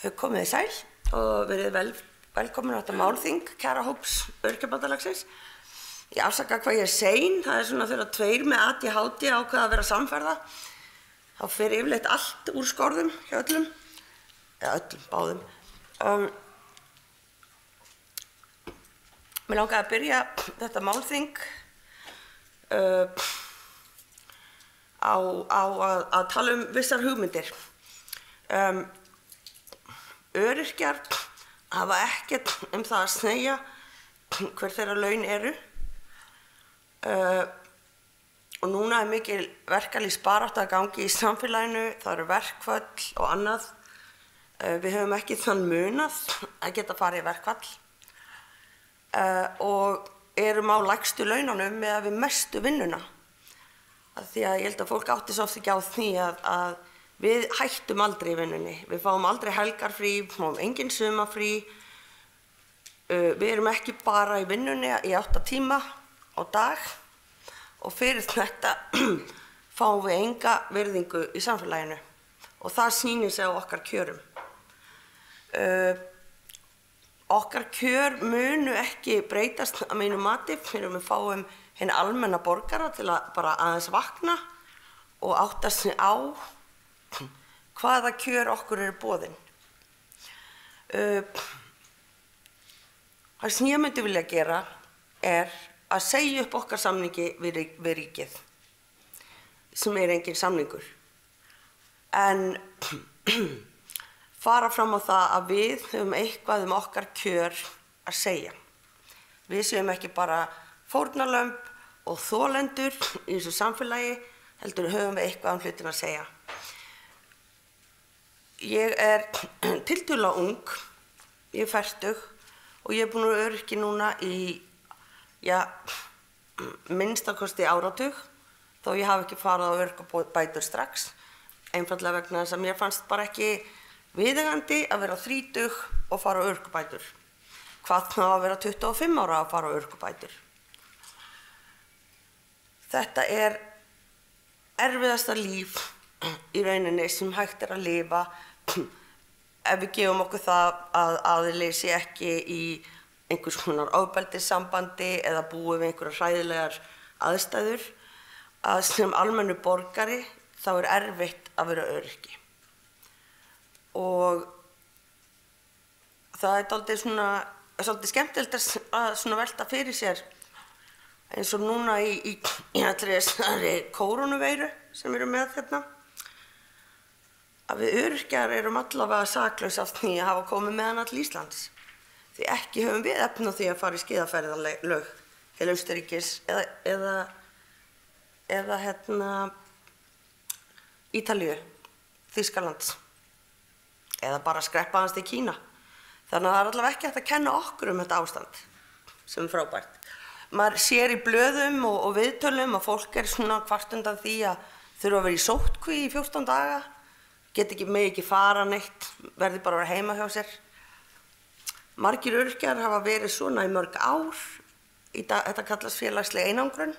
Komið þið sæl og verið velkomin á þetta málþing kjarahóps Öryrkjabandalagsins. Ég afsaka hvað ég sein, það svona þegar tveir með ADHD ákveða að vera samferða. Þá fer yfirleitt allt úr skorðum hjá öllum, eða öllum, báðum. Mér langaði að byrja þetta málþing á að tala vissar hugmyndir. Öryrkjar hafa ekkert það að sneggja hver þeirra laun eru og núna mikil verkalýðsbarátta að gangi í samfélaginu, það eru verkföll og annað. Við höfum ekki þann munað að geta farið í verkfall og erum á lægstu laununum með við mestu vinnuna. Því að ég held að fólk átti svo oft ekki á því að við hættum aldrei í vinnunni, við fáum aldrei helgarfrí, við fáum engin sumarfrí, við erum ekki bara í vinnunni í 8 tíma á dag og fyrir þetta fáum við enga virðingu í samfélaginu og það sýnir sig á okkar kjörum. Okkar kjör munu ekki breytast að mínu mati fyrir við fáum hinn almenna borgara til að bara aðeins vakna og átta sig á hvaða kjör okkur eru boðin. Það sem ég myndi vilja gera að segja upp okkar samningi við ríkið, sem engin samningur. En fara fram á það að við höfum eitthvað okkar kjör að segja. Við séum ekki bara fórnarlömb og þolendur í þessu samfélagi, heldur höfum við eitthvað hlutin að segja. Ég tiltölulega ung, ég fertug og ég búin að vera öryrki núna í, minnstakosti áratug, þó ég hafi ekki farið á örorkubætur strax, einfaldlega vegna þess að mér fannst bara ekki viðeigandi að vera 30 og fara á örorkubætur. Hvað þá að vera 25 ára að fara á örorkubætur. Þetta erfiðasta líf í rauninni sem hægt að lifa ef við gefum okkur það að aðili sé ekki í einhvers konar ofbeldissambandi eða búi við einhverjar hræðilegar aðstæður, að sem almennu borgari þá erfitt að vera öryrki. Og það svolítið skemmtilegt að velta fyrir sér eins og núna í allri þessari kórónuveiru sem eru með hérna, að við öryrkjar erum allavega saklaus af því að hafa komið með hana til Íslands. Því ekki höfum við efni á því að fara í skíðaferðalög til Austurríkis eða Ítalíu, Þýskalands eða bara skreppa aðeins til Kína. Þannig að það allavega ekki hægt að kenna okkur þetta ástand sem frábært. Maður sér í blöðum og viðtölum að fólk svona kvart undan því að þurfa að vera í sóttkví í 14 daga, megi ekki fara neitt, verði bara að vera heima hjá sér. Margir öryrkjar hafa verið svona í mörg ár, þetta kallast félagsleg einangrun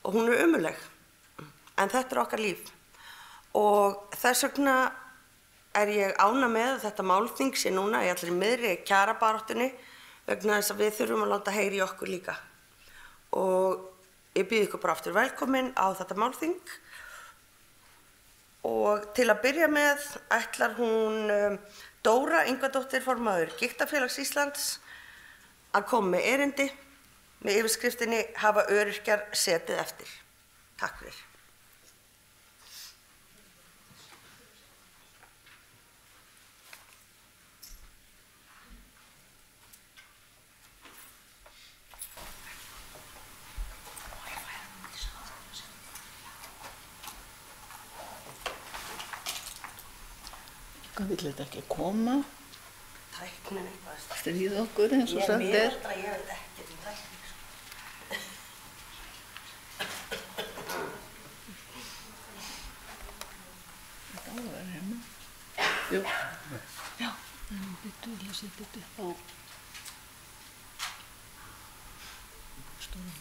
og hún ömurleg, en þetta okkar líf. Og þess vegna ég ánægð með að þetta málþing sé núna í allri miðri kjarabaráttunni vegna þess að við þurfum að láta heyra í okkur líka. Og ég býð ykkur bara aftur velkomin á þetta málþing. Og til að byrja með ætlar hún Dóra Ingvadóttir formaður Gigtarfélags Íslands að koma með erindi með yfirskriftinni Hafa öryrkjar setið eftir. Takk fyrir. Vill þetta ekki koma? Tæknin eitthvað. Stríð okkur eins og sagt Ég veit ekki tæknin. Þetta á að vera heima. Jú. Já, en byttu að setja þetta upp á stóran.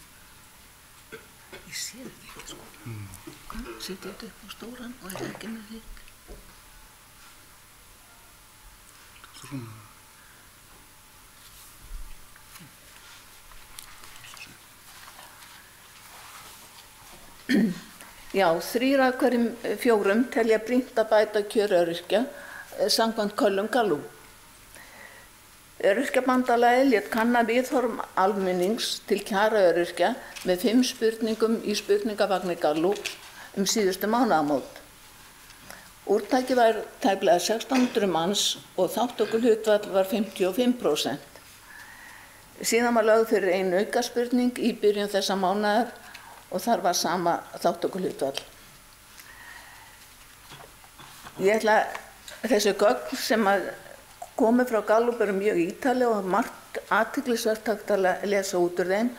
Ég sé þetta ekki sko. Setja þetta upp á stóran og ekki með þig. Já, 3 af hverjum 4 telja brýnt að bæta kjör öryrkja samkvæmt könnun Gallup. Öryrkjabandalagið lét kanna viðhorf almennings til kjara öryrkja með 5 spurningum í spurningavagni Gallup síðustu mánaðamót. Úrtakið var tæplega 1600 manns og þátttökuhlutfall var 55%. Síðan var lögð fyrir ein aukaspurning í byrjun þessa mánaðar og þar var sama þátttökuhlutfall. Þessi gögn sem komu frá Gallup eru mjög ítarleg og margt athyglisvert hægt að lesa út úr þeim,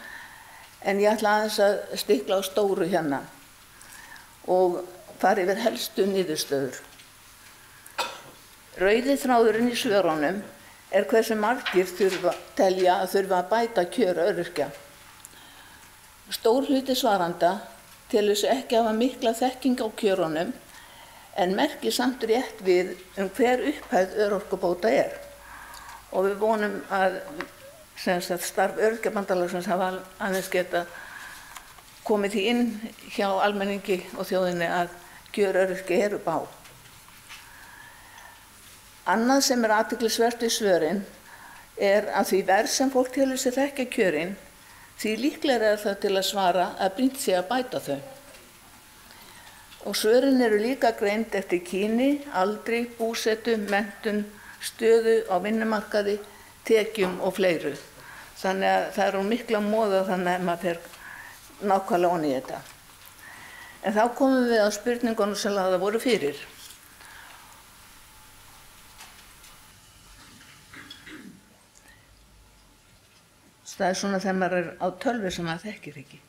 en ég ætla aðeins að stikla á stóru hérna og fara yfir helstu niðurstöður. Rauði þráðurinn í svörunum hversu margir telja að þurfa að bæta kjör öryrkja. Stór hluti svaranda telur sig ekki hafa mikla þekking á kjörunum en merkir samt rétt við hver upphæð örorkubóta er. Og við vonum að starf Öryrkjabandalagsins hafa aðeins geta komið því inn hjá almenningi og þjóðinni að kjör öryrkja eru bá. Annað sem athyglisvert við svörin að því verð sem fólk telur sig þekkja kjörin, því líklega það til að svara að brýnt sé að bæta þau. Og svörin eru líka greind eftir kyni, aldri, búsetu, menntun, stöðu á vinnumarkaði, tekjum og fleiru. Þannig að það eru mikla móða þannig að maður fer nákvæmlega ofan í þetta. En þá komum við að spurningunum sem það voru fyrir. Það er svona þegar maður á tölvu sem maður þekkir ekki.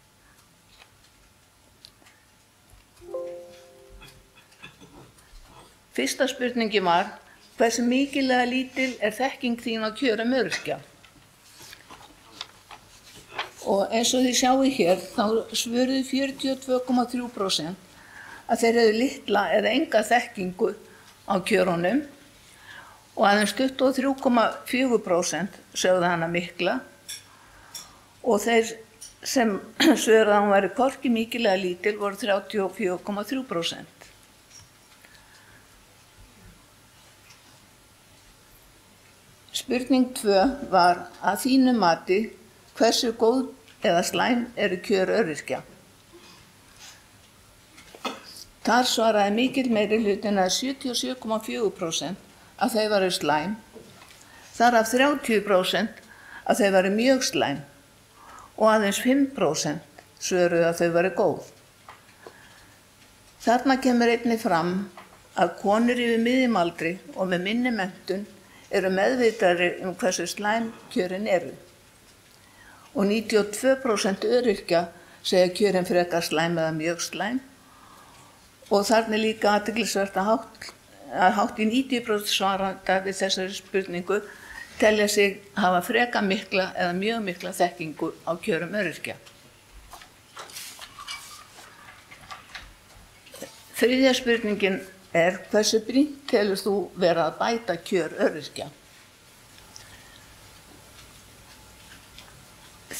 Fyrsta spurningin var, hversu mikil eða lítil þekking þín á kjörum öryrkja? Og eins og þið sjáið hér, þá svöruðu 42,3% að þeir hefðu litla eða enga þekkingu á kjörunum og aðeins 23,4% sögðu hana mikla og þeir sem svöruðu að hún væri hvorki mikil eða lítil voru 34,3%. Spurning 2 var að þínu mati hversu góð eða slæm eru kjör öryrkja. Þar svaraði mikill meiri hlutin að 77,4% að þau væru slæm, þar af 30% að þau væru mjög slæm og aðeins 5% svöruðu að þau væru góð. Þarna kemur einnig fram að konur yfir miðjumaldri og með minni menntun eru meðvitaðri hversu slæm kjörin eru. Og 92% öryrkja segja kjörin frekar slæm eða mjög slæm og þarna líka athyglisvert að hátt í 90% svaranda við þessari spurningu telja sig hafa frekar mikla eða mjög mikla þekkingu á kjörum öryrkja. Þriðja spurningin hversu brýnt telur þú vera að bæta kjör öryrkja?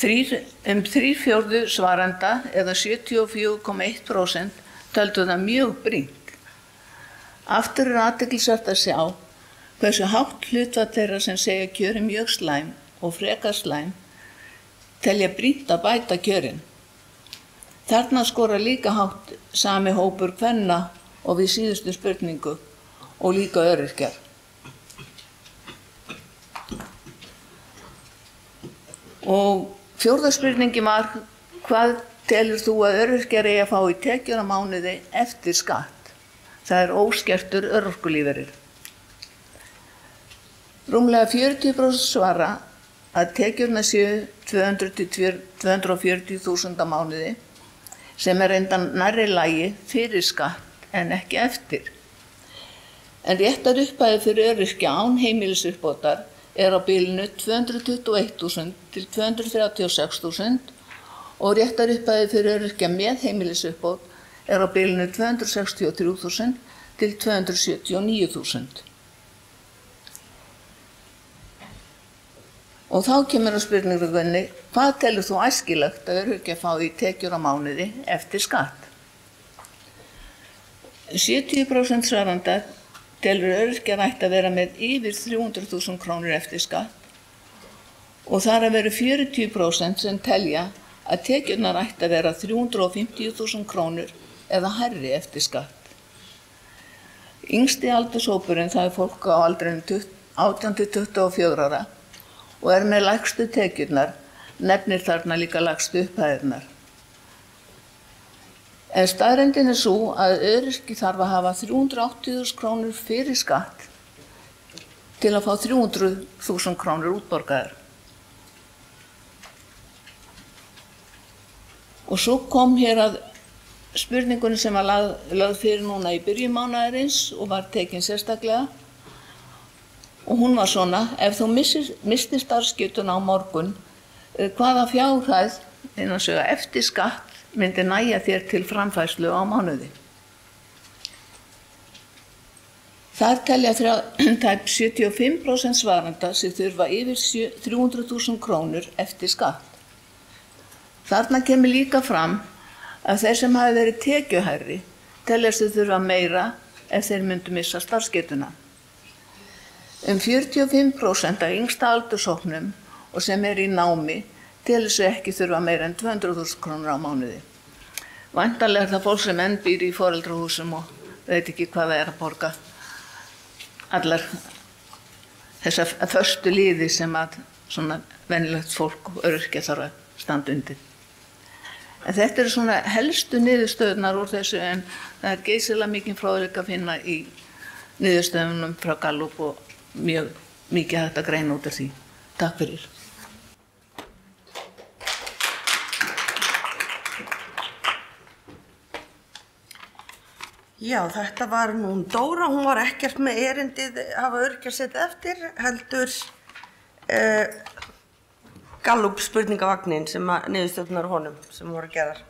3/4 svaranda eða 74,1% töldu það mjög brýnt. Aftur athyglisvert að sjá hversu hátt hlutfall þeirra sem segja kjörin mjög slæm og frekar slæm telja brýnt að bæta kjörin. Þarna skora líka hátt sami hópur kvenna og við síðustu spurningu og líka öryrkjar. Og fjórða spurningin var, hvað telur þú að öryrkjar eigi að fá í tekjur á mánuði eftir skatt? Það er óskertur örorkulífeyrir. Rúmlega 40% svara að tekjurnar séu 200 til 240.000 á mánuði, sem reyndan nærri lagi fyrir skatt en ekki eftir. En réttar upphæðir fyrir öryrkja án heimilisuppbótar á bilinu 221.000 til 236.000 og réttar upphæðir fyrir öryrkja með heimilisuppbót á bilinu 263.000 til 279.000. Og þá kemur að spurningunni, hvað telur þú æskilegt að öryrkja fá í tekjur á mánuði eftir skatt? 70% svarenda telur öryrkjar ætti að vera með yfir 300.000 krónur eftir skatt og þar að vera 40% sem telja að tekjurnar ætti að vera 350.000 krónur eða hærri eftir skatt. Yngsti aldurshópurinn, það er fólk á aldrinum 18 til 24 ára og með lægstu tekjurnar, nefnir þarna líka lægstu upphæðirnar. En staðreyndin sú að öryrki þarf að hafa 380.000 krónur fyrir skatt til að fá 300.000 krónur útborgaðar. Og svo kom hér að spurningunni sem var lögð fyrir núna í byrjun mánaðarins og var tekin sérstaklega. Og hún var svona, ef þú mistir starfsgetuna á morgun, hvaða fjárhæð eftir skatt myndi nægja þér til framfærslu á mánuði? Þar telja tæp 75% svarenda sem þurfa yfir 300.000 krónur eftir skatt. Þarna kemur líka fram að þeir sem hafi verið tekjuhærri telja sig þurfa meira ef þeir myndu missa starfsgetuna. 45% af yngsta aldurshópnum og sem í námi telur sig ekki þurfa meira en 200.000 krónur á mánuði. Væntanlega það fólk sem enn býr í foreldrahúsum og veit ekki hvað það að borga allar þessar föstu liði sem að svona venjulegt fólk og öryrkja þarf að standa undir. En þetta svona helstu niðurstöðunar úr þessu en það geysilega mikið fróðleik að finna í niðurstöðunum frá Gallup og mjög mikið hægt að greina út af því. Takk fyrir. Já, þetta var hún Dóra, hún var ekkert með erindið hafa öryrkjar setið eftir, heldur Gallup spurningavagnin sem niðurstöðunar honum sem voru gerðar.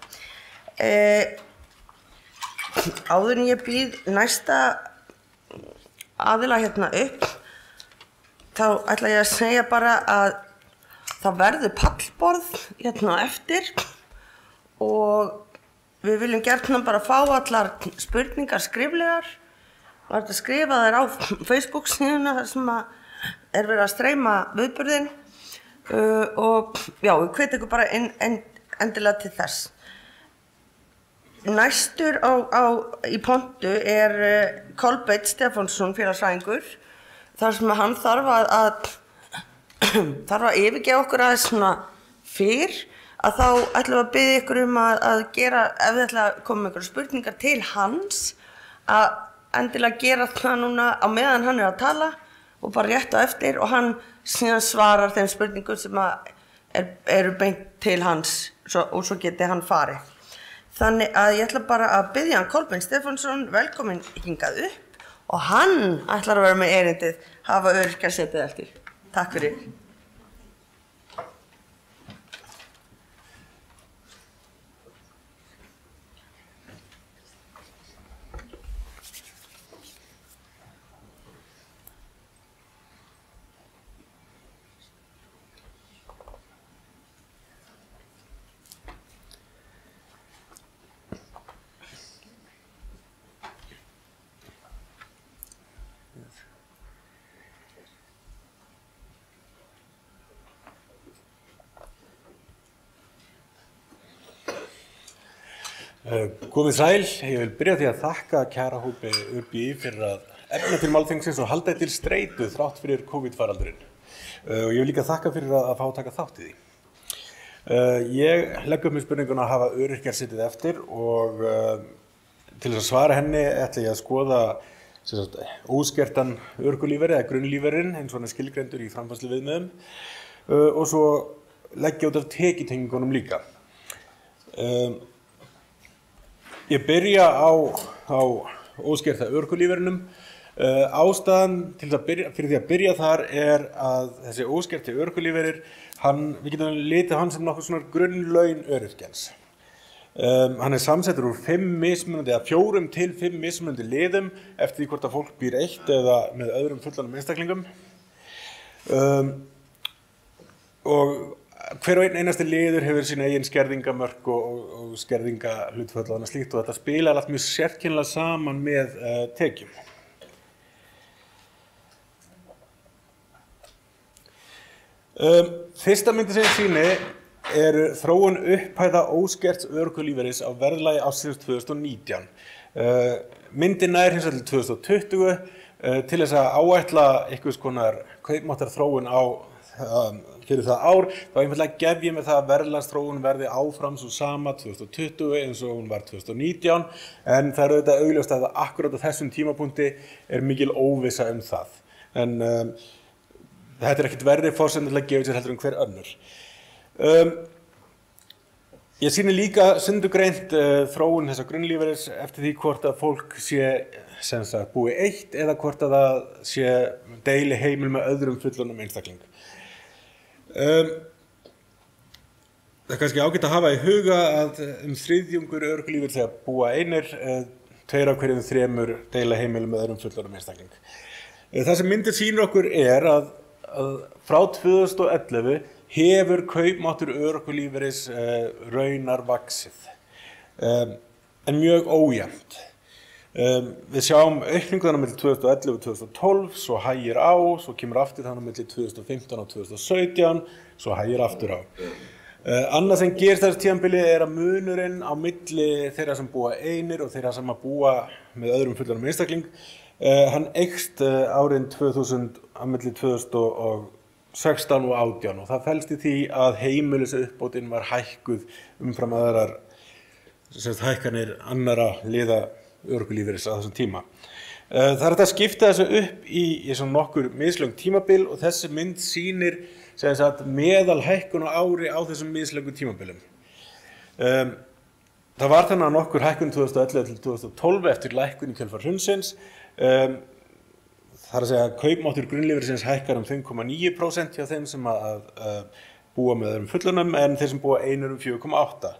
Áður en ég býð næsta aðila hérna upp, þá ætla ég að segja bara að það verður pallborð hérna eftir og við viljum gjarnan bara fá allar spurningar skriflegar. Það er að skrifa þær á Facebook síðuna þar sem verið að streyma viðburðinn og já, við hvetjum ykkur bara endilega til þess. Næstur í pontu Kolbeinn Stefánsson félagsfræðingur þar sem hann þarf að yfirgefa okkur aðeins svona fyrr að þá ætlum við að biðja ykkur að gera, ef þið ætla að koma með einhverjar spurningar til hans, að endilega gera það núna á meðan hann að tala og bara rétt á eftir og hann síðan svarar þeim spurningum sem eru beint til hans og svo geti hann farið. Þannig að ég ætla bara að biðja hann Kolbeinn Stefánsson velkominn hingað upp og hann ætlar að vera með erindið hafa öryrkjar setið eftir. Takk fyrir. Komið sæl, ég vil byrja því að þakka kjarahópi ÖBÍ fyrir að efna til málþingsins og halda til streitu þrátt fyrir COVID-faraldurinn. Og ég vil líka þakka fyrir að fá að taka þátt í því. Ég legg upp með spurninguna að hafa öryrkjar setið eftir og til þess að svara henni ætla ég að skoða óskertan örorkulífeyri eða grunnlífeyrin eins og hann skilgreindur í framfærsluviðmiðum og svo leggja út af tekjutengingunum líka. Ég byrja á óskerta örorkulífeyrinum. Ástæðan fyrir því að byrja þar að þessi óskerti örorkulífeyrir, við getum litið hann sem nokkuð svona grunnlaun öryrkjans. Hann samsettur úr 4 til 5 mismunandi liðum eftir því hvort að fólk býr eitt eða með öðrum fullanum einstaklingum. og hver og einasti liður hefur sína eigin skerðingamörk og skerðingahlutföll og annað slíkt og þetta spilar allt mjög sérkennilega saman með tekjum. Fyrsta myndi sem ég sýni þróun upphæða óskerts örorkulífeyris á verðlagi ársins 2019. Myndin nær hins vegar til 2020 til þess að áætla einhvers konar kaupmáttarþróun fyrir það ár, þá einfaldlega gef ég með það að verðlagsþróun verði áfram svo sama 2020 eins og hún var 2019, en það auðvitað augljóst að akkurat á þessum tímapunkti mikil óvissa það. En þetta ekkert verri forsenda til að gefa sér heldur hver önnur. Ég sýni líka sundurgreint þróun þessa grunnlífeyris eftir því hvort að fólk sé sem sagt búi eitt eða hvort að það sé deili heimil með öðrum fullorðnum einstakling. Það kannski ágætt að hafa í huga að þriðjungur örorkulífeyris þegar búa einir, 2 af hverjum 3 deila heimil með öðrum fullorðnum einstakling. Það sem myndin sýnir okkur að frá 2011 hefur kaupmáttur örorkulífeyris raunar vaxið, en mjög ójafnt. Við sjáum aukningu þannig milli 2011 og 2012, svo hægir á, svo kemur aftur þannig milli 2015 og 2017, svo hægir aftur á. Annað sem gerist þessu tímabili að munurinn á milli þeirra sem búa einir og þeirra sem búa með öðrum fullorðnum einstakling, hann eykst árin 2000 á milli 2016 og 2018 og það felst í því að heimilisuppbótin var hækkuð umfram aðrar hækkanir annarra liða örorkulífeyris á þessum tíma. Það hægt að skipta þessu upp í svona nokkur mislöng tímabil og þessi mynd sýnir meðal hækkun á ári á þessum mislöngum tímabilum. Það var þannig að nokkur hækkun 2011 til 2012 eftir lækkun í kjölfar hrunsins. Það að segja að kaupmáttur grunnlífeyrisins hækkar 5,9% hjá þeim sem að búa með öðrum fullorðnum en þeir sem búa einir 4,8%.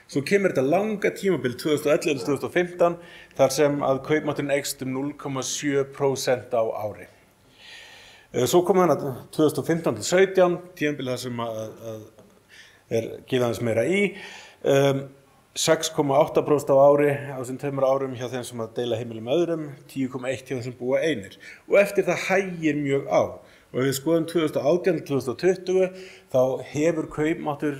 Svo kemur þetta langa tímabil 2011 til 2015 þar sem að kaupmátturinn eykst 0,7% á ári. Svo kom þannig 2015 til 17, tímabil þar sem gefið aðeins meira í, 6,8% á ári á þessum 2 árum hjá þeim sem að deila heimili með öðrum, 10,1% hjá þeim sem búa einir. Og eftir það hægir mjög á. Og ef við skoðum 2018 til 2020 þá hefur kaupmáttur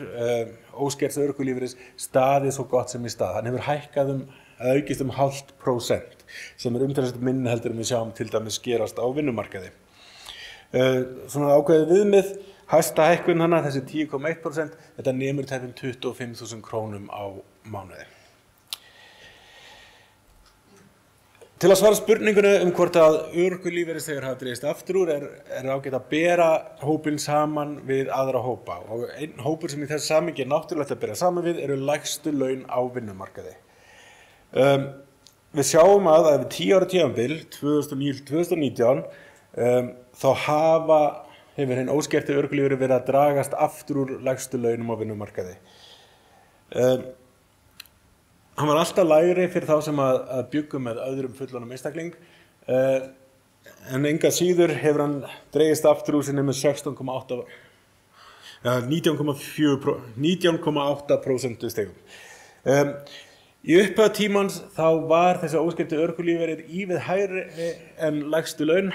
óskerts örorkulífeyris staðið svo gott sem í stað. Hann hefur hækkað aukist 0,5% sem umtalsvert minni heldur en við sjáum til dæmis gerast á vinnumarkaði. Svona ákveðið viðmið, hæsta hækkun hana, þessi 10,1%, þetta nemur tæpum 25.000 krónum á mánuði. Til að svara spurningunni hvort að örorkulífeyrisþegar hafa dregist aftur úr ágætt að bera hópinn saman við aðra hópa og einn hópur sem í þessu samhengi náttúrulegt að bera saman við eru lægstu laun á vinnumarkaði. Við sjáum að við 10 ára tímabil 2009-2019 þá hefur hinn óskerti örorkulífeyrir verið að dragast aftur úr lægstu launum á vinnumarkaði. Hann var alltaf lægri fyrir þá sem að bjuggu með öðrum fullorðnum einstakling, en enga síður hefur hann dregist aftur úr sinni með 19,8% stigum. Í upphaf tímans þá var þessi óskerti örorkulífeyrir ívið hærri en lægstu laun,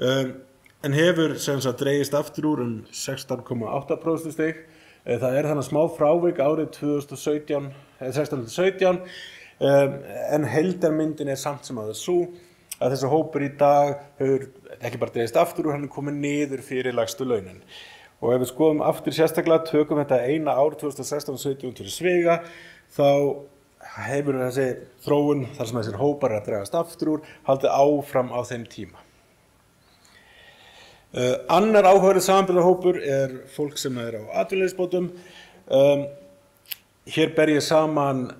en hefur sem sagt dregist aftur úr 16,8% stig. Það þannig smá frávik árið 2016-17, en heildarmyndin samt sem að það svo að þessi hópur í dag hefur ekki bara dregist aftur úr, hann komið niður fyrir lægstu launin. Og ef við skoðum aftur sérstaklega, tökum þetta eina ár 2016-17 til sviga, þá hefur þessi þróun þar sem þessir hópar að dregast aftur úr haldið áfram á þeim tíma. Annar áhugaverður samanburðarhópur fólk sem á atvinnuleysisbótum. Hér ber ég saman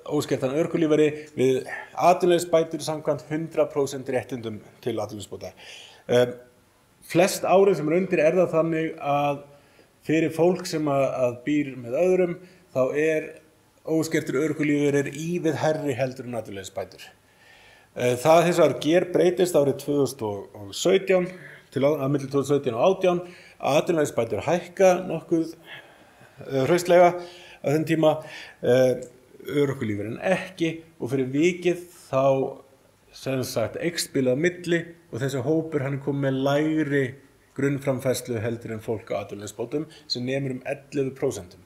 óskertan örorkulífeyri við atvinnuleysisbætur samkvæmt 100% réttindum til atvinnuleysisbóta. Flest árið sem undir það þannig að fyrir fólk sem að býr með öðrum þá óskertur örorkulífeyrir ívið hærri heldur en atvinnuleysisbætur. Það hins vegar gerbreytist árið 2017 til milli 2017 og 2018 atvinnuleysisbætur hækka nokkuð hraustlega á þenn tíma, örorkulífeyririnn ekki og fyrir vikið þá sem sagt eykst bilið á milli og þessi hópur hann komið með lægri grunnframfærslu heldur en fólk á atvinnuleysisbótum sem nemur 11%.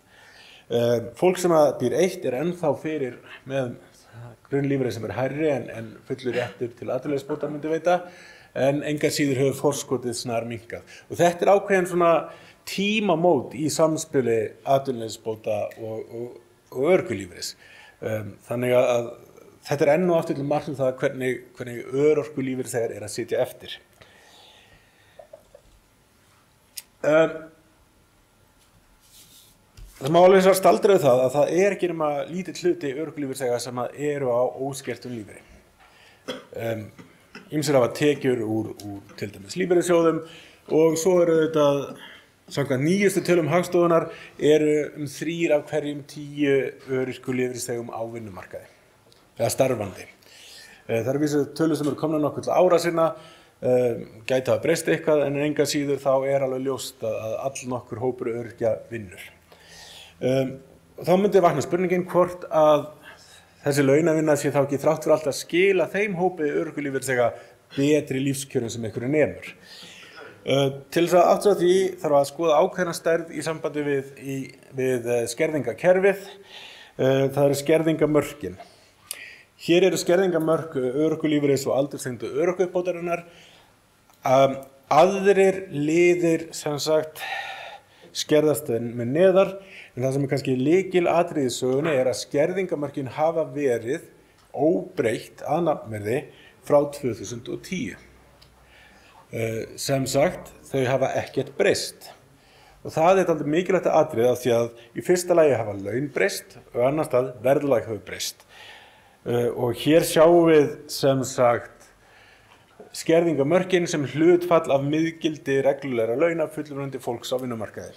Fólk sem býr eitt ennþá fyrir með grunnlífeyri sem hærri en fullur réttur til atvinnuleysisbóta myndi veita, en engan síður hefur forskotið snar minnkað. Og þetta ákveðin svona tímamót í samspili atvinnuleysisbóta og örorkulífeyris. Þannig að þetta enn og aftur til mark það hvernig örorkulífeyrisþegar að sitja eftir. Það má alveg staldra við það að það ekki nema lítill hluti örorkulífeyrisþega sem eru á óskertum lífeyri. Ýmsir hafa tekjur úr til dæmis lífeyrissjóðum og svo eru þetta samkvæmt nýjustu tölum Hagstofunnar eru 3 af hverjum 10 örorkulífeyrisþegum á vinnumarkaði eða starfandi. Það eru vísu tölur sem eru komnar nokkuð til ára sinna, gæti hafa breyst eitthvað en engan síður þá alveg ljóst að allnokkur hópur öryrkja vinnur. Þá myndi vakna spurningin hvort að þessi launavinna sé þá ekki þrátt fyrir allt að skila þeim hópi örorkulífeyrisþega betri lífskjörum sem einhverju nemur. Til þess að átta því þarf að skoða ákveðna stærð í sambandi við skerðingakerfið. Það eru skerðingamörkin. Hér eru skerðingamörk örorkulífeyris og aldurstengdu örorkuuppbótarinnar. Aðrir liðir sem sagt skerðast með neðar, en það sem kannski lykilatriði í sögunni að skerðingamörkin hafa verið óbreytt að nafnverði frá 2010. Sem sagt, þau hafa ekkert breyst. Og það dálítið mikilvægt atriði af því að í fyrsta lagi hafa laun breyst og annars stað verðlag hefur breyst. Og hér sjáum við sem sagt skerðingamörkin sem hlutfall af miðgildi reglulegra launa fullvinnandi fólks á vinnumarkaði.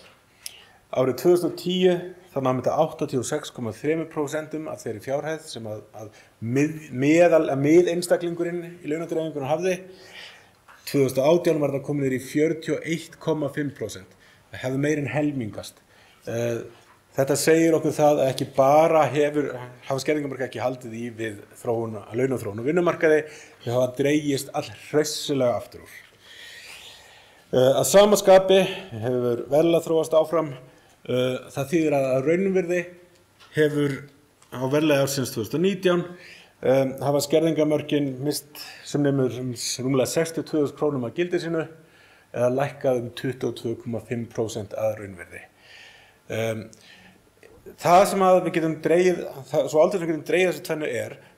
Árið 2010 þá nam þetta 86,3% af þeirri fjárhæð sem að miðeinstaklingurinn í launadreifingunum hafði. 2018 var það komið niður í 41,5%. Það hefði meir en helmingast. Þetta segir okkur það að ekki bara hafa skerðingamörk ekki haldið í við launaþróun og vinnumarkaði, þau hafa dregist allhressilega aftur úr. Að sama skapi hefur verðlag þróast áfram. Það þýðir að raunvirði hefur á verðlagi ársins 2019 hafa skerðingamörkin mist sem nemur rúmlega 62.000 krónum að gildi sínu eða lækkað 22,5% að raunvirði. Það sem að við getum dregið, svo aldrei sem við getum dregið þessu tvennu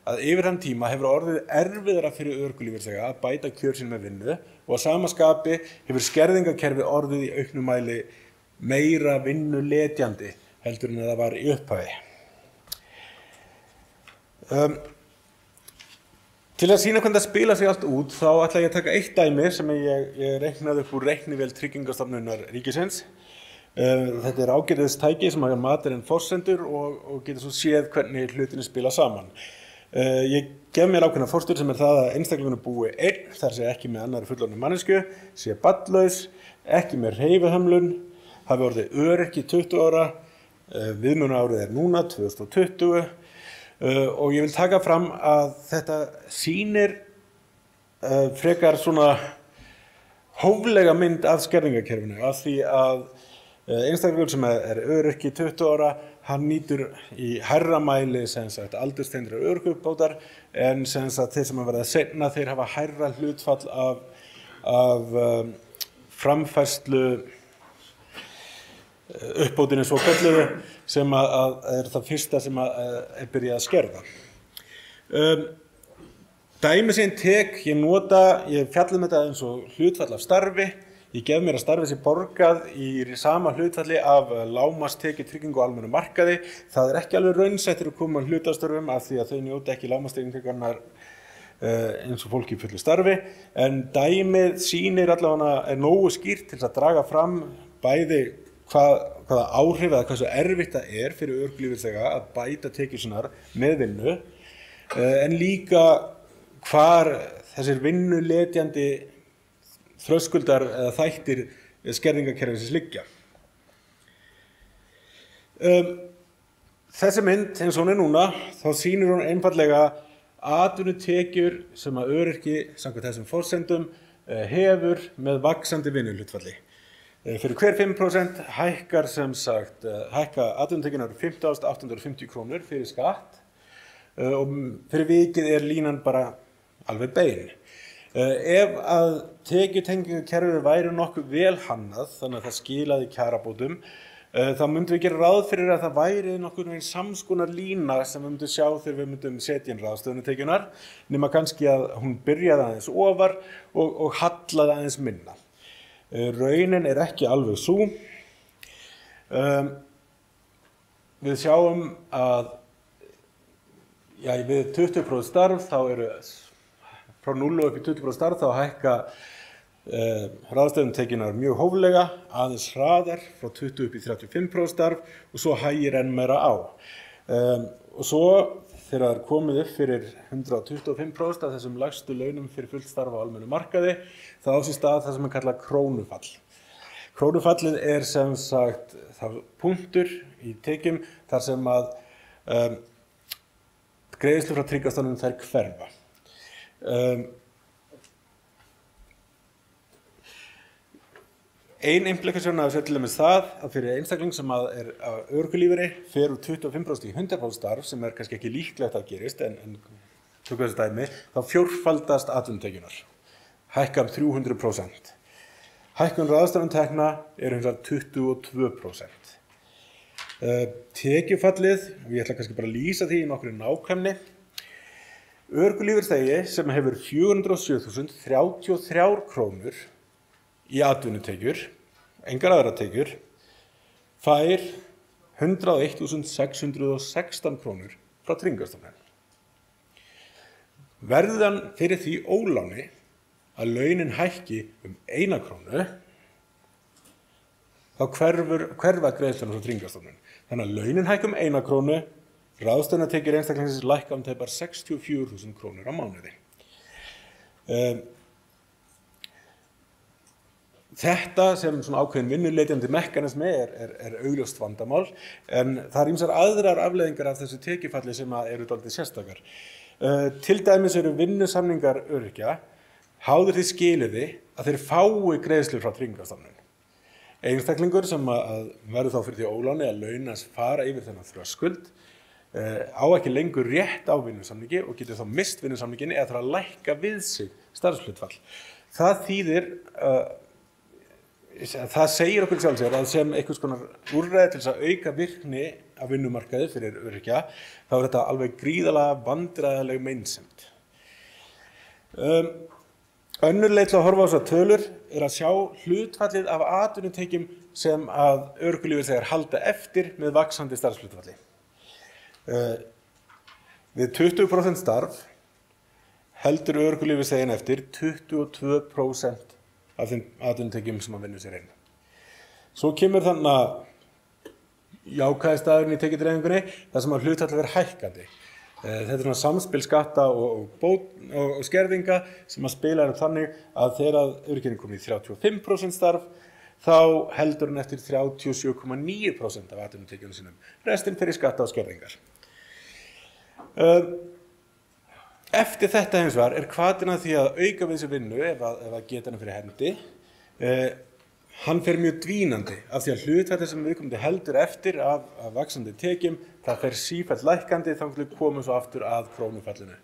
að yfir þann tíma hefur orðið erfiðara fyrir örorkulífeyrisþega að bæta kjör sín með vinnu og að sama skapi hefur skerðingakerfi orðið í auknum mæli meira vinnuletjandi heldur en það var í upphafi. Til að sýna hvernig það spila sig allt út þá ætla ég að taka eitt dæmi sem ég reiknaði upp úr reiknivél Tryggingastofnunar ríkisins. Þetta ágætis tæki sem hafa matar en forsendur og getur svo séð hvernig hlutinni spila saman. Ég gef mér ákveðna forstur sem það að einstaklingunum búi einn, þar sé ekki með annarri fullorðinni manneskju, sé barnlaus, ekki með hreyfihömlun, hafi orðið öryrki 20 ára, viðmiðunarárið núna 2020 og ég vil taka fram að þetta sýnir frekar svona hóflega mynd af skerðingakerfinu af því að einstaklingur sem öryrki 20 ára, hann nýtur í hærra mæli aldurstengdra örorkuuppbótar en þeir sem verða seinna þeir hafa hærra hlutfall af framfærslu uppbótinni svo kölluðu sem að það fyrsta sem byrjað að skerða. Dæmi sem ég fjalla þetta eins og hlutfall af starfi. Ég gef mér að starfið sé borgað í sama hlutfalli af lágmarkstekju tryggingu á almennum markaði. Það ekki alveg raunsætt að koma hlutastörfum af því að þau njóta ekki lágmarkstryggingarinnar eins og fólk í fullu starfi. En dæmið sýnir allavega nógu skýrt til að draga fram bæði hvaða áhrif eða hversu erfitt það fyrir örorkulífeyrisþega að bæta tekjur sínar með vinnu, en líka hvar þessir vinnuletjandi þröskuldar eða þættir skerðingakerfisins liggja. Þessi mynd, eins og hún núna, þá sýnir hún einfallega atvinnutekjur sem að öryrki samkvæmt þessum forsendum hefur með vaxandi vinnuhlutfalli. Fyrir hver 5% hækka atvinnutekjurnar 15.850 krónur fyrir skatt og fyrir vikið línan bara alveg bein. Ef að tekjutengingakerfið væri nokkuð vel hannað, þannig að það skilaði kjarabótum, þá myndum við gera ráð fyrir að það væri nokkur veginn samskonar lína sem við myndum sjá þegar við myndum setja inn ráðstöfunartekjurnar, nema kannski að hún byrjaði aðeins ofar og hallaði aðeins minna. Raunin ekki alveg sú. Við sjáum að við 20% starf þá eru frá 0 upp í 20% starf þá hækka ráðstöfunartekjurnar mjög hóflega, aðeins hraðar frá 20 upp í 35% starf og svo hægir enn meira á. Og svo þegar það komið upp fyrir 125% af þessum lægstu launum fyrir fullt starf á almennu markaði, þá á sér stað það sem kallað krónufall. Krónufallið sem sagt punktur í tekjum þar sem að greiðslur frá Tryggingastofnun þær hverfa. Ein implikasjón af þessu til dæmis það að fyrir einstakling sem er á örorkulífeyri fer úr 25% í 100% starf sem kannski ekki líklegt að gerist en tökum þessu dæmi, þá fjórfaldast atvinnutekjurnar, hækka 300%. Hækkun ráðstöfunartekna hins vegar 22%. Tekjufallið, og ég ætla kannski bara að lýsa því í nokkru nákvæmni. Örorkulífeyrisþegi sem hefur 407.033 krónur í atvinnutekjur, engar aðrar tekjur, fær 101.616 krónur frá Tryggingastofnun. Verði hann fyrir því óláni að launin hækki 1 krónu, þá hverfa greiðslurnar frá Tryggingastofnun. Þannig að launin hækka 1 krónu, ráðstöfunartekjur einstaklingsins lækka tæpar 64.000 krónur á mánuði. Þetta sem svona ákveðin vinnuleitjandi mekanismi er augljóst vandamál, en það ýmsar aðrar afleiðingar af þessu tekjufalli sem eru dálítið sérstakar. Til dæmis eru vinnusamningar öryrkja háðir því skilyrði að þeir fái greiðslur frá Tryggingastofnun. Einstaklingur sem verður þá fyrir því óláni að launans fara yfir þennan þröskuld á ekki lengur rétt á vinnusamningi og getur þá mist vinnusamningin eða þarf að lækka við sig starfshlutfall. Það þýðir það segir okkur sjálfsér að sem einhvers konar úrræði til þess að auka virkni af vinnumarkaði fyrir öryrkja, þá þetta alveg gríðarlega vandræðaleg meinsemd. Önnur leið til að horfa á þessar tölur að sjá hlutfallið af atvinnutekjum sem að örorkulífeyrisþegar halda eftir með vaxandi starfshlutfalli. Við 20% starf heldur örorkulífeyrisþeginn eftir 22% af þeim atvinnutekjum sem að vinna sér inn. Svo kemur þannig að jákvæði staðurinn í tekjudreifingunni, þar sem að hlutfall verður hækkandi. Þetta svona samspil skatta og skerðinga sem að spila þannig að þegar öryrkinn komið í 35% starf, þá heldur hann eftir 37,9% af atvinnutekjunum sínum. Restin fyrir skatta og skerðingar. Eftir þetta hins vegar hvatinn að því að auka við þessu vinnu ef að geta hann fyrir hendi. Hann fer mjög dvínandi af því að hlutfallið sem viðkomandi heldur eftir af vaxandi tekjum, það fer sífellt lækkandi þangað til komum svo aftur að krónufallinu.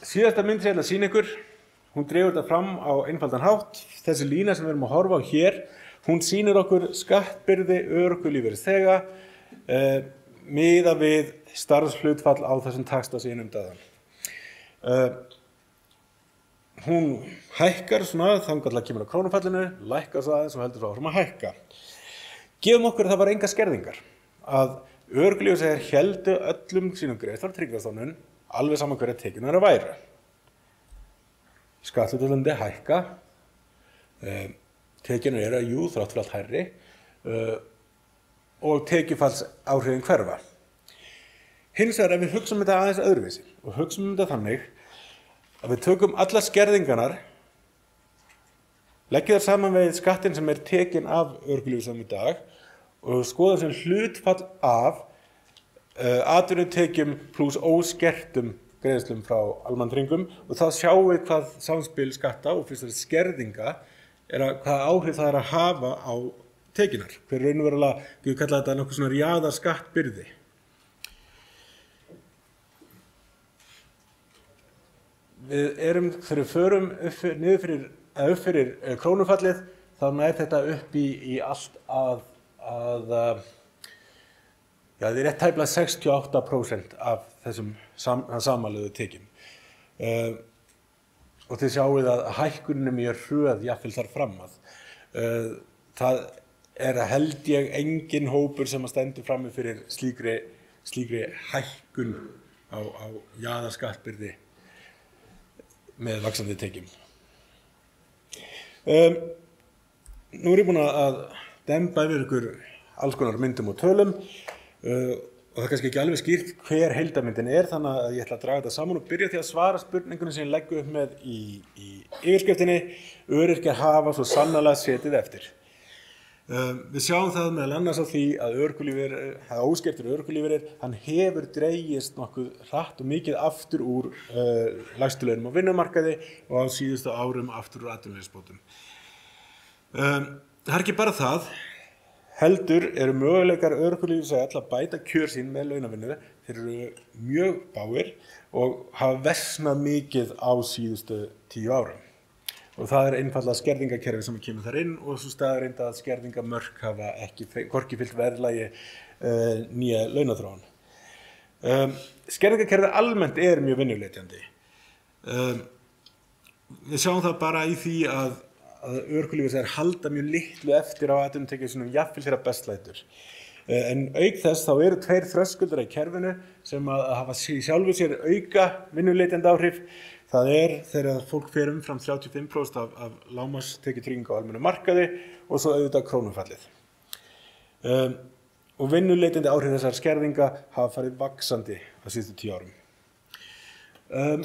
Síðasta mynd sem ég ætla að sýna ykkur, hún dregur þetta fram á einfaldan hátt. Þessi lína sem við erum að horfa á hér, hún sýnir okkur skattbyrði örorkulífeyrisþega miðað við starfshlutfall á þessum taxta sem ég nefndi áðan. Hún hækkar svona þangað til að kemur á krónufallinu, lækkar svo aðeins og heldur svo áfram að hækka. Gefum okkur að það var engar skerðingar, að örorkulífeyrisþegar héldu öllum sínum greiðslum frá Tryggingastofnun alveg saman hverja tekjurnar væru. Skatthlutfallið hækka, tekjurnar jú þrátt fyrir allt hærri og tekjufallsáhrifin hverfa. Hins vegar ef við hugsum þetta aðeins öðruvísi og hugsum þetta þannig að við tökum allar skerðingarnar, leggjum það saman við skattinn sem tekinn af örorkulífeyrisþegum í dag og skoðum sem hlutfall af atvinnutekjum pluss óskertum greiðslum frá almannatryggingum og þá sjáum við hvað samspil skatta og fyrst skerðinga hvað áhrif það að hafa á tekinar. Hver raunverulega, við kalla þetta nokkuð svona jaðarskattbyrði. Við þegar við förum upp fyrir krónufallið, þá nær þetta upp í allt það rétt tæplega 68% af þessum samanlögðu tekjum. Og þið sjáið að hækkunin mjög hröð jafnvel þar fram að. Það held ég engin hópur sem stendur frammi fyrir slíkri hækkun á jaðarskattbyrði með vaxandi tekjum. Nú ég búinn að demba yfir ykkur alls konar myndum og tölum og það kannski ekki alveg skýrt hver heildarmyndin þannig að ég ætla að draga þetta saman og byrja því að svara spurningunni sem ég legg upp með í yfirskriftinni: öryrkjar hafa svo sannarlega setið eftir. Við sjáum það meðal annars á því að óskertur örorkulífeyrir, hann hefur dregist nokkuð hratt og mikið aftur úr lægstu launum á vinnumarkaði og á síðustu árum aftur úr atvinnuleysisbótum. Það ekki bara það, heldur eru möguleikar örorkulífeyrisþega að bæta kjör sín með launavinnu. Þeir eru mjög bágir og hafa versnað mikið á síðustu 10 árum. Og það einfaldlega skerðingakerfi sem kemur þar inn og svo staðreynd að skerðingamörk hafa hvorki fylgt verðlagi nýja launaþróun. Skerðingakerfið almennt mjög vinnuletjandi. Við sjáum það bara í því að örorkulífeyrisþegar halda mjög litlu eftir á atvinnutekjum sínum jafnvel þeirra bestlætur. En auk þess þá eru 2 þröskuldar í kerfinu sem að hafa sjálfu sér auka vinnuletjandi áhrif. Það þegar fólk fer umfram 35% af lágmarkstekjutryggingu á almennum markaði og svo auðvitað krónufallið. Og vinnuletjandi áhrif þessar skerðinga hafa farið vaxandi á síðustu 10 árum.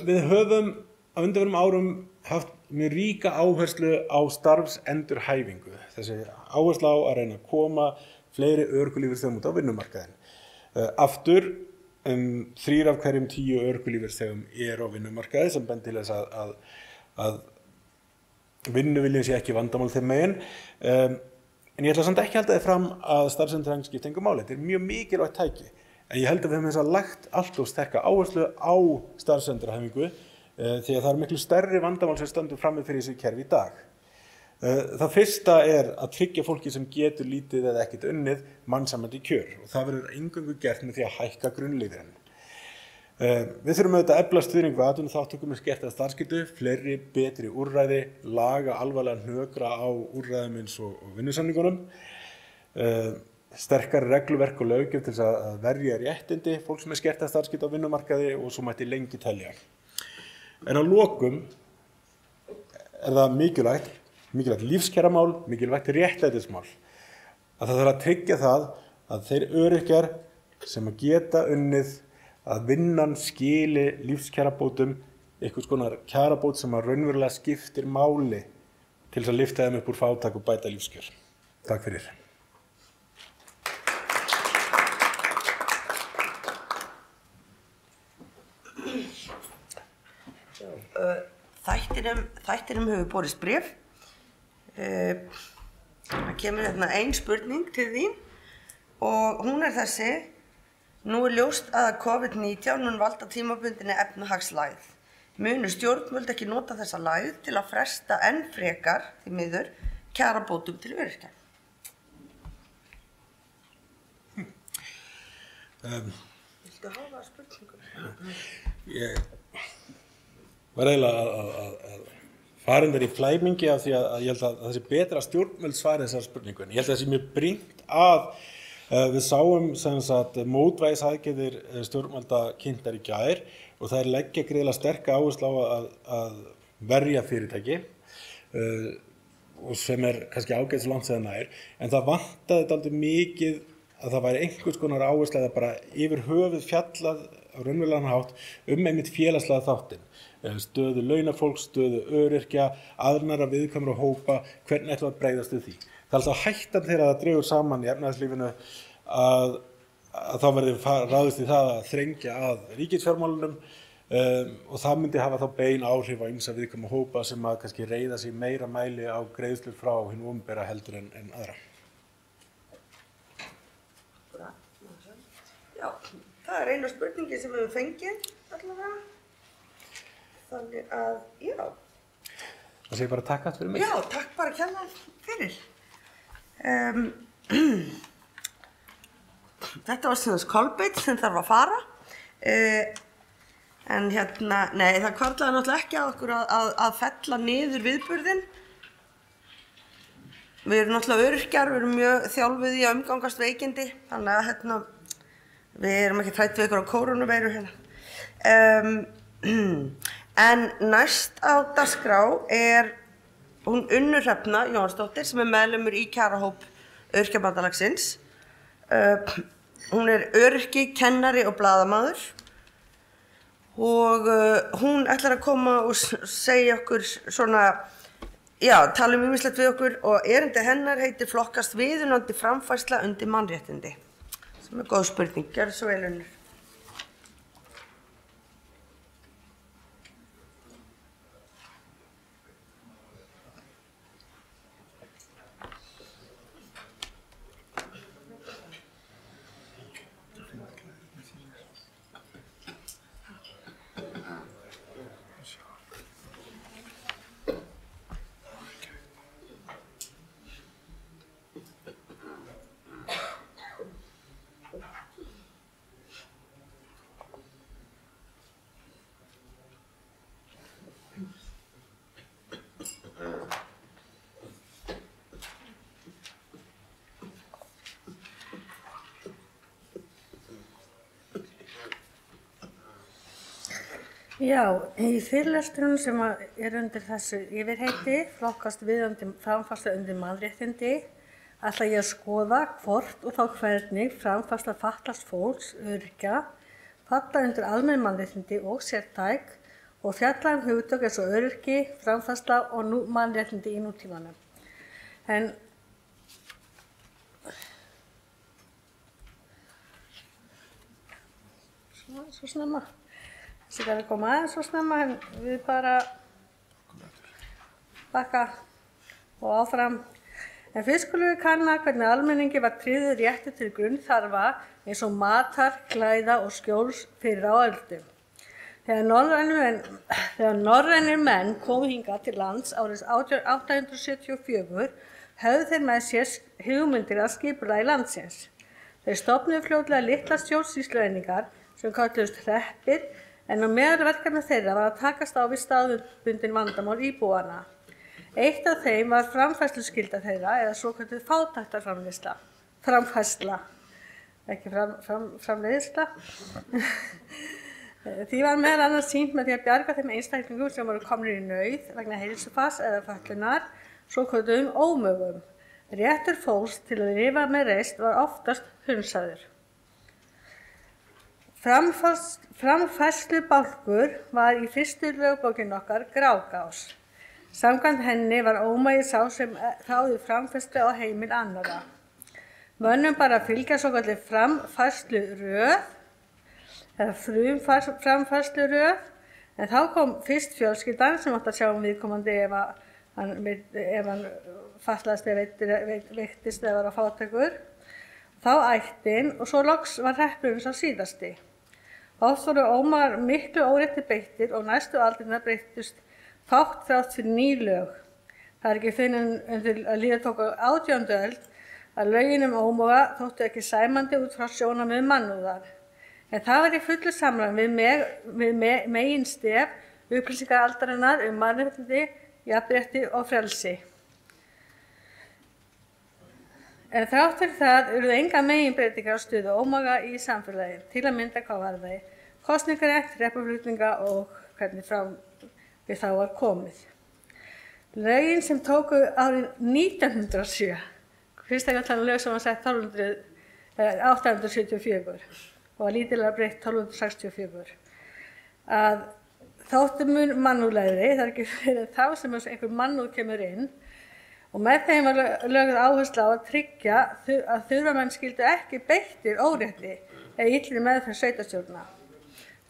Við höfum á undanfarnum árum haft mjög ríka áherslu á starfsendurhæfingu. Þessi áhersla á að reyna að koma fleiri örorkulífeyrisþegum út á vinnumarkaðinn. Aftur 3 af hverjum 10 örorkulífeyrisþegum á vinnumarkaði sem bendir til þess að vinnuviljinn sé ekki vandamál þeim megin. En ég ætla samt ekki að halda þið fram að starfsendurhæfing skipti engu máli. Þetta mjög mikilvægt tæki. En ég held að við höfum þess að lagt allt of sterka áherslu á starfsendurhæfingu því að það miklu stærri vandamál sem stendur frammi fyrir þessu kerfi í dag. Það fyrsta að tryggja fólki sem getur lítið eða ekkert unnið mannsæmandi kjör og það verður eingöngu gert með því að hækka grunnlífeyrinn. Við þurfum auðvitað að efla stuðning við atvinnuþátttöku með skerta starfsgetu, fleiri betri úrræði, laga alvarlega hnökra á úrræðum eins og vinnusamningunum, sterkari regluverk og löggjöf til að verja réttindi fólks með skerta starfsgetu á vinnumarkaði og svo mætti lengi telja. En á lokum það mikilvægt lífskjaramál, mikilvægt réttlætismál. Að það þarf að tryggja það að þeir öryrkjar sem að geta unnið að vinnan skili lífskjarabótum, einhvers konar kjarabót sem að raunverulega skiptir máli til þess að lyfta þeim upp úr fátæk og bæta lífskjör. Takk fyrir. Þættinum hefur borist bréf. Það kemur hérna ein spurning til þín og hún þessi: nú ljóst að COVID-19 mun valda tímabundinni efnahagslægð. Munu stjórnvöld ekki nota þessa lægð til að fresta enn frekar, því miður, kjarabótum til öryrkja? Viltu hafa spurningum? Ég var eiginlega að fara í flæmingi af því að ég held að það sé betra að stjórnvöld svari þessar spurningu. Ég held að það sé mjög brýnt að við sáum mótvægisaðgerðir stjórnvalda kynntar í gær og það leggja gríðarlega sterka áherslu á að verja fyrirtæki og sem kannski ágætt svo langt sem það nær. En það vantaði dálítið mikið að það væri einhvers konar áhersla eða bara yfir höfuð fjallað á raunverulegan hátt einmitt félagslega þáttinn, stöðu launafólks, stöðu öryrkja, aðrara viðkvæmra hópa, hvernig ætlum við að bregðast við því. Það alltaf hættan þegar það dregur saman í efnahagslífinu að þá verði ráðist í það að þrengja að ríkisfjármálunum og það myndi hafa þá bein áhrif á ýmsa viðkvæma hópa sem að kannski reiða sig meira mæli á greiðslur frá hinu opinbera heldur en aðra. Já, það er eina spurningi sem við höfum fengið allavega. Þannig að, já. Það sé bara takk fyrir mig. Já, takk bara kærlega fyrir. Þetta var sem Kolbeinn sem þarf að fara. En nei, það hvarflaði náttúrulega ekki að okkur að fella niður viðburðinn. Við erum náttúrulega öryrkjar, við erum mjög þjálfuð í að umgangast veikindi, þannig að við erum ekki hrædd við ykkur á kórónuveiru hérna. En næst á dagskrá er hún Unnur Hrefna Jóhannsdóttir sem er meðlimur í kjarahóp Öryrkjabandalagsins. Hún er öryrki, kennari og blaðamaður og hún ætlar að koma og segja okkur svona, já, tala ýmislegt við okkur og erindi hennar heitir Flokkast viðunandi framfærsla undir mannréttindi. Sem er góð spurning, gjörðu svo vel Unnur. Já, í fyrirlesturinn sem er undir þessu yfirheiti, Flokkast viðunandi framfærsla undir mannréttindi, ætla ég að skoða hvort og þá hvernig framfærsla fatlaðs fólks, öryrkja, falla undir almenn mannréttindi og sértæk og fjalla hugtök eins og öryrki, framfærsla og mannréttindi í nútímanum. En svo snemma. Þessi gæti að koma aðeins svo snemma en við bara bakka og áfram. En fyrst skulum við kanna hvernig almenningi var tryggður réttur til grunnþarfa eins og matar, klæða og skjóls fyrir á öldum. Þegar norrænir menn komu hingað til lands árið 874 höfðu þeir með sér hugmyndir að skipulagi landsins. Þeir stofnuðu fljótlega litlar stjórnsýslueiningar sem kölluðust hreppir en á meðal verkefna þeirra var að takast á við staðbundin vandamál íbúanna. Eitt af þeim var framfærsluskylda þeirra eða svokölluð fátæktarframleiðsla. Framfærsla, ekki framleiðsla. Því var meðal annars sýnt með því að bjarga þeim einstaklingum sem voru komnir í nauð vegna heilsufars eða fötlunar, svokölluðum ómögum. Réttur fólks til að lifa með reisn var oftast hundsaður. Framfærslubálkur var í fyrstu lögbókinni okkar Grágás. Samkvæmt henni var ómagi sá sem þáði framfærslu á heimil annarra. Mönnum bara að fylgja svokölluð framfærsluröð eða frumframfærsluröð, en þá kom fyrst fjölskyldan sem átti að sjá viðkomandi ef hann fatlaðist eða veiktist eða var á fátækur, þá ættin og svo loks var hreppurinn sá síðasti. Oft voru ómar miklu órétti beittir og næstu aldirnar breyttust fátt þrátt fyrir ný lög. Það er ekki fyrr en að líða tók á 18. öld að lögin ómoga þóttu ekki sæmandi út frá sjónarmið mannúðar. En það var í fullu samræmi við meginstef upplýsingaraldarinnar mannréttindi, jafnrétti og frelsi. En þrátt fyrir það urðu engar meginbreytingar á stöðu ómaga í samfélagi, til að mynda hvað varðaði kosningarétt, repúblikninga og hvernig fram við þá var komið. Lögin sem tóku árið 1907, fyrst ekki að tala lög sem var sett 874, og var lítillega breytt 1264. Að þótti mun mannúðlegri, það er ekki fyrir þá sem einhver mannúð kemur inn, og með þeim var lögð áhersla á að tryggja að þurfamenn skyldu ekki beittir órétti eða illri meðferð sveitarstjórna.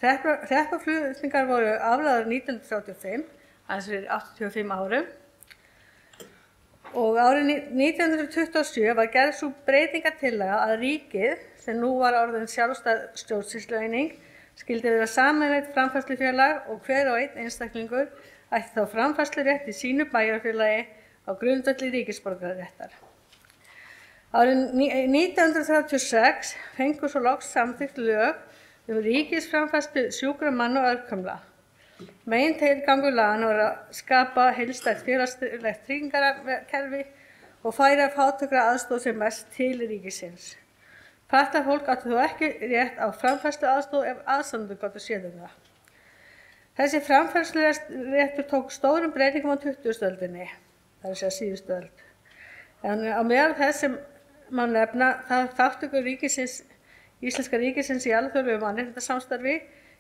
Hreppaflutningar voru aflagðar 1935, aðeins fyrir 85 árum, og árið 1927 var gerð sú breytingartillaga að ríkið, sem nú var orðin sjálfstæð stjórnsýslueining, skyldi vera sameiginlegt framfærslufélag og hver og einn einstaklingur ætti þá framfærslurétt í sínu bæjarfélagi á grundvelli ríkisborgararéttar. Árið 1936 fengu svo loks samþykkt lög ríkisframfærslu sjúkra manna og örkumla. Megintilgangur laganna var að skapa heildstætt félagslegt tryggingakerfi og færa fátækra aðstoð sem mest til ríkisins. Fatlað fólk átti þó ekki rétt á framfærslu aðstoð ef aðstandendur gátu séð það. Þessi framfærsluréttur tók stórum breytingum á 20. öldinni, það er að segja síðustu öld. En á meðal þess sem má nefna þátttöku íslenska ríkisins í alþjóðlegu mannréttindasamstarfi,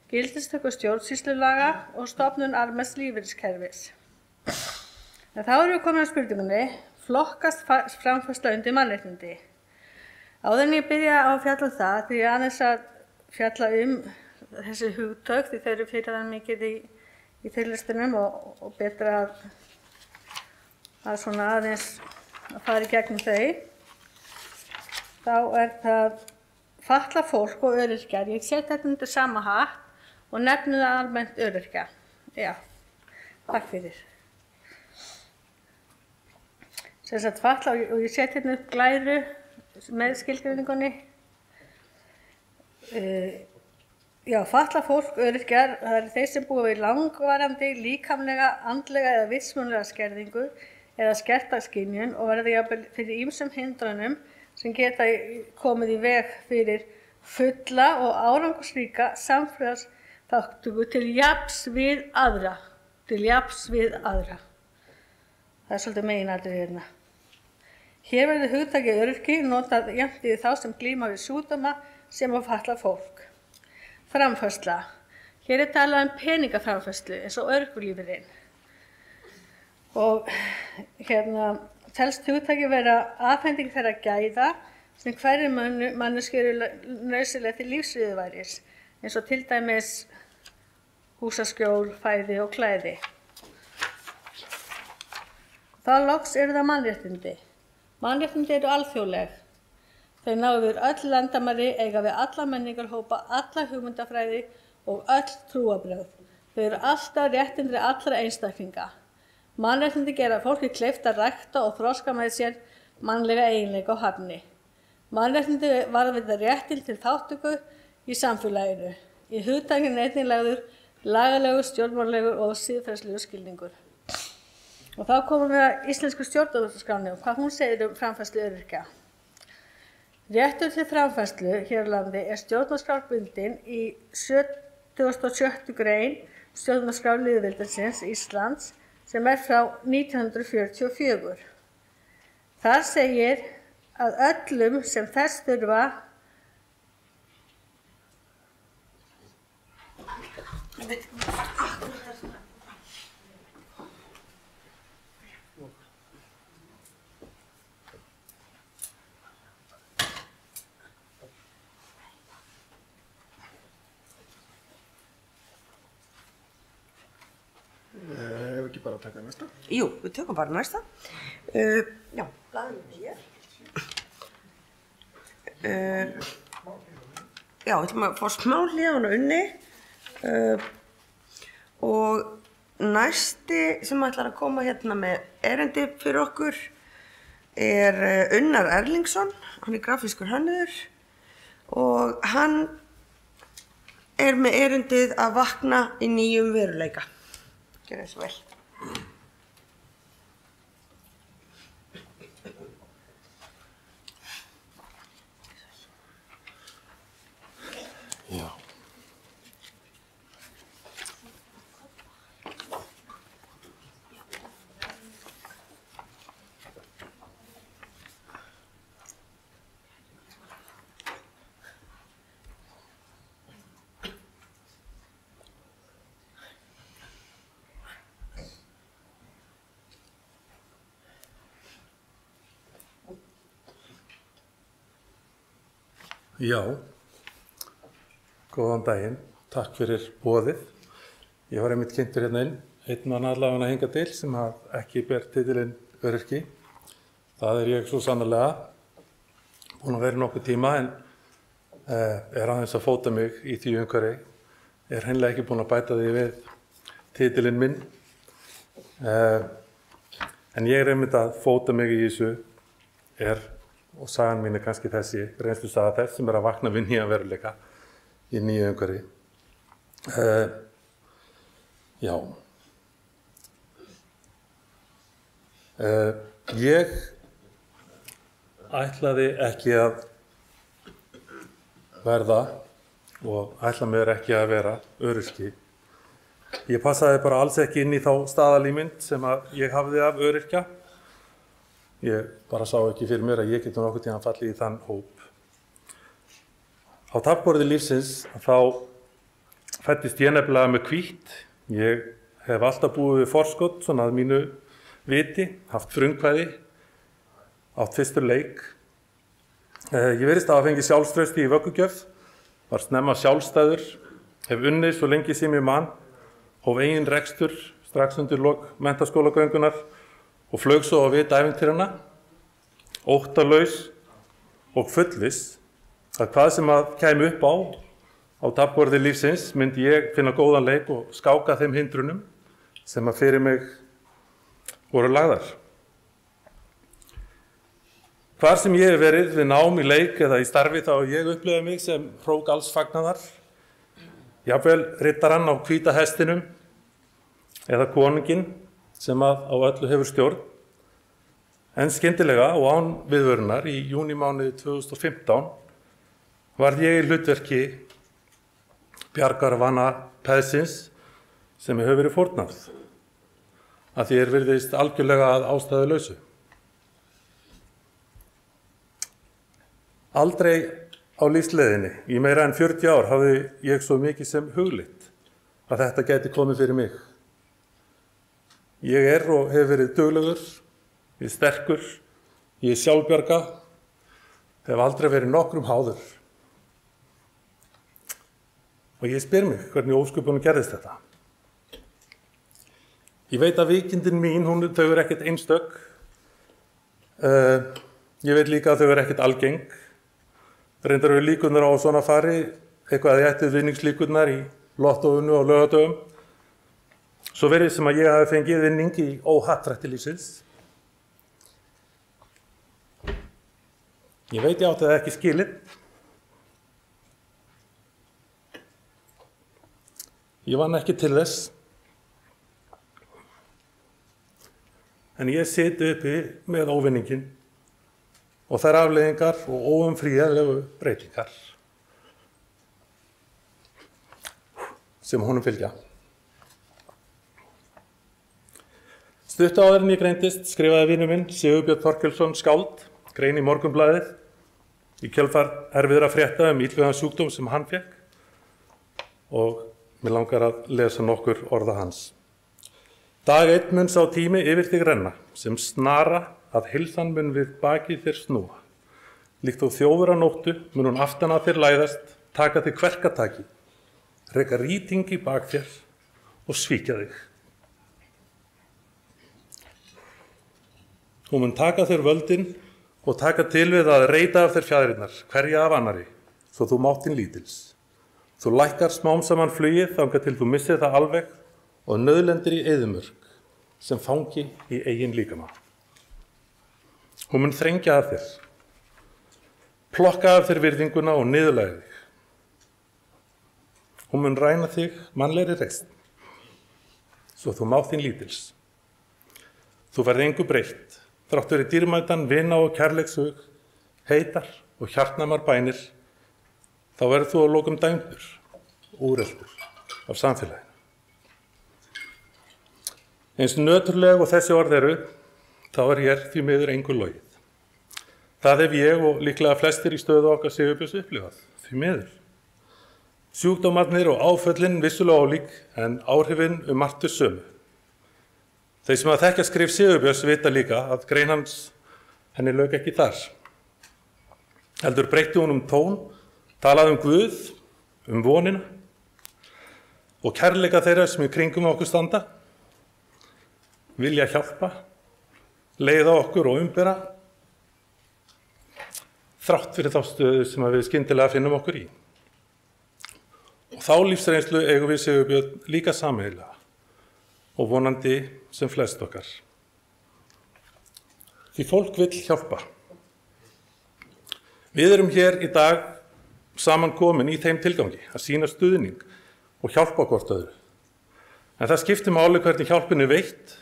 gildistöku stjórnsýslulaga og stofnun almenns lífeyriskerfis. En þá erum við komin að spurningunni, flokkast framfærsla undir mannréttindi? Áður en ég byrja á að fjalla það, því aðeins að fjalla þessi hugtök, því þeir eru fyrir það mikið í fyrirlestunum og betra að svona aðeins að fara í gegnum þau. Þá er það fatlað fólk og öryrkjar. Ég set þetta undir sama hatt og nefni það almennt öryrkja. Já, takk fyrir. Sem sagt fatlað, og ég set hérna upp glæru með skilgreiningunni. Já, fatlað fólk, öryrkjar, það eru þeir sem búa við langvarandi, líkamlega, andlega eða vitsmunalega skerðingu eða skerta skynjun og verða jafnvel fyrir ýmsum hindrunum sem geta komið í veg fyrir fulla og árangursríka samfélagsþátttöku til jafns við aðra. Það er svolítið meginatriði hérna. Hér verður hugtakið öryrki notað jafnt við þá sem glíma við sjúkdóma sem og fatlað fólk. Framfærsla. Hér er talað peningaframfærslu eins og örorkulífeyrinn. Og hérna telst hugtakið vera afhending þeirra gæða sem hverri manneskju eru nauðsynleg til lífsviðurværis, eins og til dæmis húsaskjól, fæði og klæði. Þá loks eru það mannréttindi. Mannréttindi eru alþjóðleg. Þau ná yfir öll landamæri, eiga við alla menningarhópa, alla hugmyndafræði og öll trúarbrögð. Þau eru alltaf réttindi allra einstaklinga. Mannréttindi gera fólki kleift að rækta og þroska með sér mannlega eiginleika og hæfni. Mannréttindi varðveita réttinn til þátttöku í samfélaginu. Í hugtakinu er einnig lagður lagalegur, stjórnmálalegur og siðferðislegur skilningur. Og þá komum við að íslensku stjórnarskránni og hvað hún segir framfærslu öryrkja. Réttur til framfærslu hér á landi er stjórnarskrárbundinn í 76. grein stjórnarskrár lýðveldisins Íslands sem er frá 1944. Þar segir að öllum sem þess þurfa Ef ekki bara taka næsta? Jú, við tökum bara næsta. Já, blaðinu hér. Já, við ætlum að fá smá hlé á hana Unni. Og næsti sem ætlar að koma hérna með erindi fyrir okkur er Unnar Erlingsson. Hann er grafískur hönnuður og hann er með erindið að vakna í nýjum veruleika. Gjörðu svo vel. Já. Já, góðan daginn, takk fyrir boðið. Ég var einmitt kynntur hérna inn, einn mann allavega að hinga til sem ekki ber titilinn öryrki. Það ég svo sannarlega, búin að vera nokkuð tíma en aðeins að fóta mig í því umhverfi. Hreinlega ekki búin að bæta því við titilinn minn. En ég einmitt að fóta mig í þessu og sagan mín kannski þessi, reynslu saga þess sem að vakna við nýjan veruleika í nýju umhverfi. Já. Ég ætlaði ekki að verða og ætla mér ekki að vera öryrki. Ég passaði bara alls ekki inn í þá staðalímynd sem ég hafði af öryrkja. Ég bara sá ekki fyrir mér að ég geti nokkuð tíma fallið í þann hóp. Á taflborði lífsins þá fæddist ég nefnilega með hvítt. Ég hef alltaf búið við forskot, svona að mínu viti, haft frumkvæði, átt fyrstur leik. Ég virðist að hafa fengið sjálfstrausti í vöggugjöf, var snemma sjálfstæður, hef unnið svo lengi sem ég man, hóf eigin rekstur strax undir lok menntaskólagöngunar og flaug svo á vit ævintýranna, óttalaus og fullviss að hvað sem kæmi upp á taflborði lífsins myndi ég finna góðan leik og skáka þeim hindrunum sem fyrir mig voru lagðar. Hvar sem ég hef verið við nám í leik eða í starfi þá ég upplifað mig sem hrók alls fagnaðar, jafnvel riddarann á hvíta hestinum eða konunginn sem á öllu hefur stjórn. En skyndilega og án viðvörunar í júnímánuði 2015 varð ég í hlutverki bjargarvana peðsins sem hefur verið fórnað, að því virðist algjörlega að ástæðulausu. Aldrei á lífsleiðinni í meira en 40 ár hafði ég svo mikið sem hugleitt að þetta gæti komið fyrir mig. Ég og hef verið duglegur, ég sterkur, ég sjálfbjarga, hef aldrei verið nokkrum háður. Og ég spyr mig hvernig ósköpunum gerðist þetta. Ég veit að veikindin mín, þau ekkert einstök. Ég veit líka að þau ekkert algeng. Reyndar eru líkurnar á svona fari, eitthvað að ég ætti vinningslíkurnar í lottóinu og laugardögum. Svo verið sem að ég hafi fengið vinning í óhappdrætti lífsins. Ég veit ég átti það ekki skilið. Ég vann ekki til þess. En ég siti uppi með óvinninginn og þær afleiðingar og óumflýjanlegu breytingar sem honum fylgja. Stuttu áður en ég greindist skrifaði vinur minn Sigurbjörn Þorkelsson skáld grein í Morgunblaðið í kjölfar erfiðra frétta illugan sjúkdóm sem hann fékk og mig langar að lesa nokkur orða hans. Dag einn mun sá tími yfir þig renna, sem snara að heilsan mun við bakið þér snúa. Líkt og þjófur á nóttu mun hún aftan að þér læðast, taka þig kverkataki, reka rýting í bak þér og svíkja þig. Hún mun taka þér völdin og taka til við að reyta af þér fjaðrirnar, hverja af annari, svo þú máttinn lítils. Þú lækkar smám saman flugið þangað til þú missir það alveg og nauðlendir í eyðimörk sem fangi í eigin líkama. Hún mun þrengja að þér, plokka af þér virðinguna og niðurlæga þig. Hún mun ræna þig mannlegri reisn, svo þú mátt þín lítils. Þú verð engu breytt, þrátt verið dýrmætan vina og kærleikshug, heitar og hjartnæmar bænir, þá verður þú að lokum dæmdur, úreltur af samfélaginu. Eins nöturleg og þessi orð eru, þá ég því miður engu logið. Það hef ég og líklega flestir í stöðu okkar Sigurbjörns upplifað, því miður. Sjúkdómarnir og áföllin vissulega ólík en áhrifin margt sömu. Þeir sem að þekkja skrif Sigurbjörns vita líka að grein hans henni lauk ekki þar. Heldur breytti hún tón Talað Guð, vonina og kærleika þeirra sem í kringum okkur standa, vilja hjálpa, leiða okkur og umbera, þrátt fyrir þá stöðu sem við skyndilega finnum okkur í. Og þá lífsreynslu eigum við Sigurbjörn líka sameiginlega og vonandi sem flest okkar. Því fólk vill hjálpa. Við erum hér í dag saman komin í þeim tilgangi að sýna stuðning og hjálpa hvort öðru. En það skiptir máli hvernig hjálpin veitt,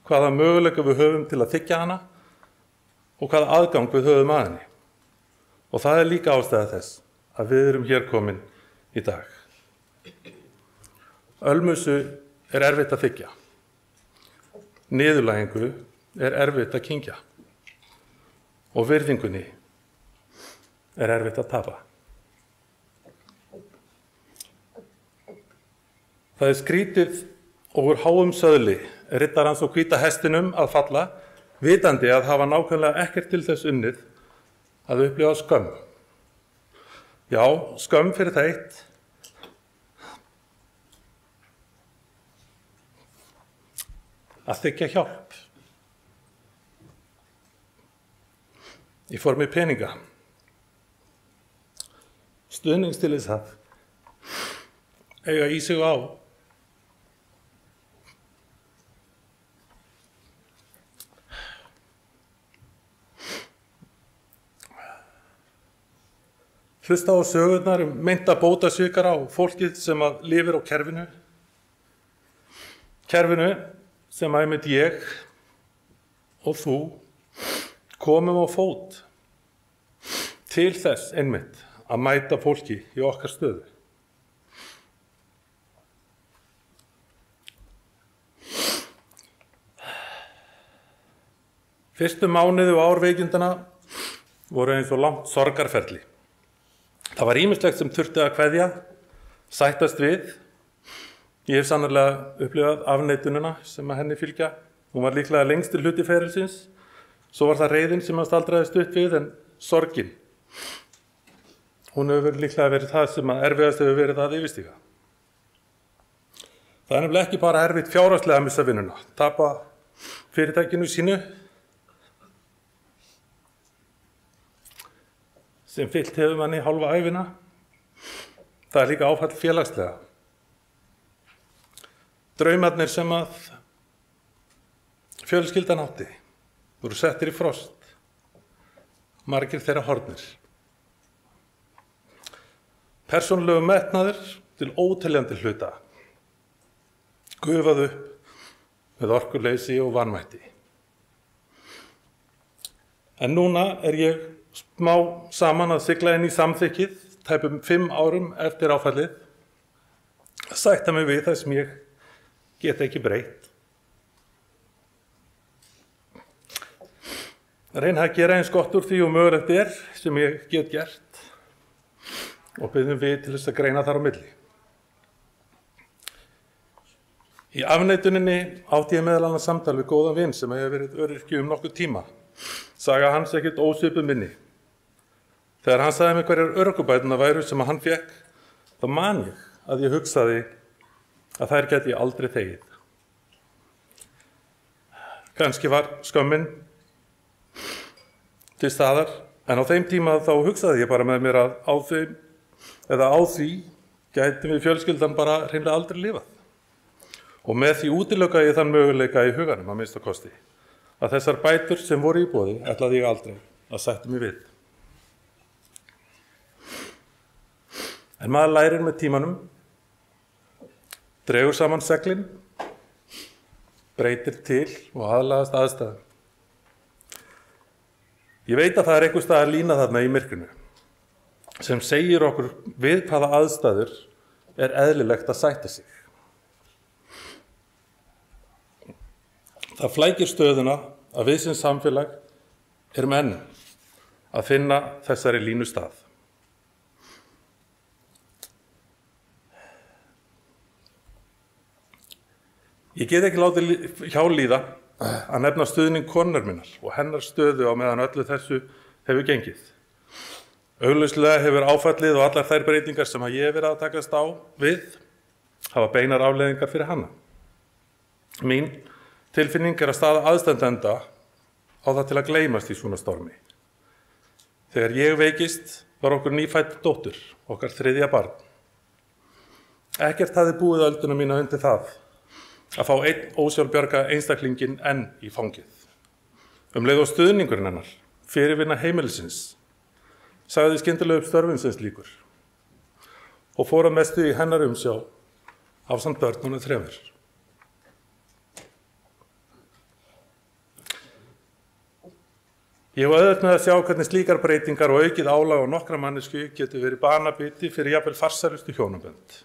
hvaða möguleika við höfum til að þiggja hana og hvaða aðgang við höfum að henni. Og það líka ástæða þess að við erum hér komin í dag. Ölmusu erfitt að þiggja. Niðurlægingu erfitt að kyngja. Og virðingunni erfitt að tapa. Það skrítið og úr háum söðli riddarans og hvíta hestinum að falla, vitandi að hafa nákvæmlega ekkert til þess unnið að upplifa skömm. Já, skömm fyrir það eitt að þiggja hjálp í formi peninga, stuðnings til þess að eiga í sig á hlusta á sögurnar meinta bótasvikara á fólkið sem að lifir á kerfinu. Kerfinu sem einmitt ég og þú komum á fót til þess einmitt að mæta fólki í okkar stöðu. Fyrstu mánuði og ár veikindana voru eins og langt sorgarferli. Það var ýmislegt sem þurfti að kveðja, sættast við. Ég hef sannarlega upplifað afneitunina sem að henni fylgja. Hún var líklega lengstur hluti ferilsins. Svo var það reiðin sem að staldraðist upp við, en sorgin. Hún hefur líklega verið það sem að erfiðast hefur verið að yfirstíga. Það nefnilega ekki bara erfitt fjárhagslega að missa vinnuna, tapa fyrirtækinu sínu, sem fyllt hefur manni hálfa ævina. Það líka áfall félagslega. Draumarnir sem að fjölskyldan átti voru settir í frost. Margir þeirra horfnir. Persónulegu metnaður til óteljandi hluta. Gufað upp með orkuleysi og vanmætti. En núna ég smá saman að sigla inn í samþykkið, tæpum 5 árum eftir áfallið, að sætta mig við það sem ég get ekki breytt. Reyna að gera eins gott úr því og mögulegt sem ég get gert og biðjum við til þess að greina þar á milli. Í afneituninni átti ég meðal annars samtal við góðan vin sem hefur verið öryrki nokkuð tíma. Saga hans ekkert ósvipuð minni. Þegar hann sagði mér hverjar örorkubæturnar væru sem að hann fékk, þá man ég að ég hugsaði að þær gæti ég aldrei þegið. Kannski var skömmin til staðar, en á þeim tíma þá hugsaði ég bara með mér að á því gæti við fjölskyldan bara hreinlega aldrei lifað. Og með því útiloka ég þann möguleika í huganum að minnsta kosti, að þessar bætur sem voru í boði ætlaði ég aldrei að sætta mig við. En maður lærir með tímanum, dregur saman seglin, breytir til og aðlagast aðstæðum. Ég veit að það einhver staðar lína þarna í myrkrinu sem segir okkur við hvaða aðstæður eðlilegt að sætta sig. Það flækir stöðuna að við sem samfélag erum enn að finna þessari línu stað. Ég get ekki látið hjá líða að nefna stuðning konunnar minnar og hennar stöðu á meðan öllu þessu hefur gengið. Augljóslega hefur áfallið og allar þær breytingar sem ég hef verið að takast á við hafa beinar afleiðingar fyrir hana. Mín tilfinning að staða aðstandenda á það til að gleymast í svona stormi. Þegar ég veikist var okkur nýfædd dóttur, okkar 3. barn. Ekkert hafði búið ölduna mína undir það að fá einn ósjálfbjarga einstaklingin enn í fangið. Leið og stuðningurinn hennar, fyrirvinna heimilisins, sagði skyndilega upp störfum sem slíkur og fór að mestu í hennar umsjá ásamt börnunum 3. Ég var auðvitað með að sjá hvernig slíkar breytingar og aukið álag á nokkra mannesku getur verið banabiti fyrir jafnvel farsælustu hjónabönd.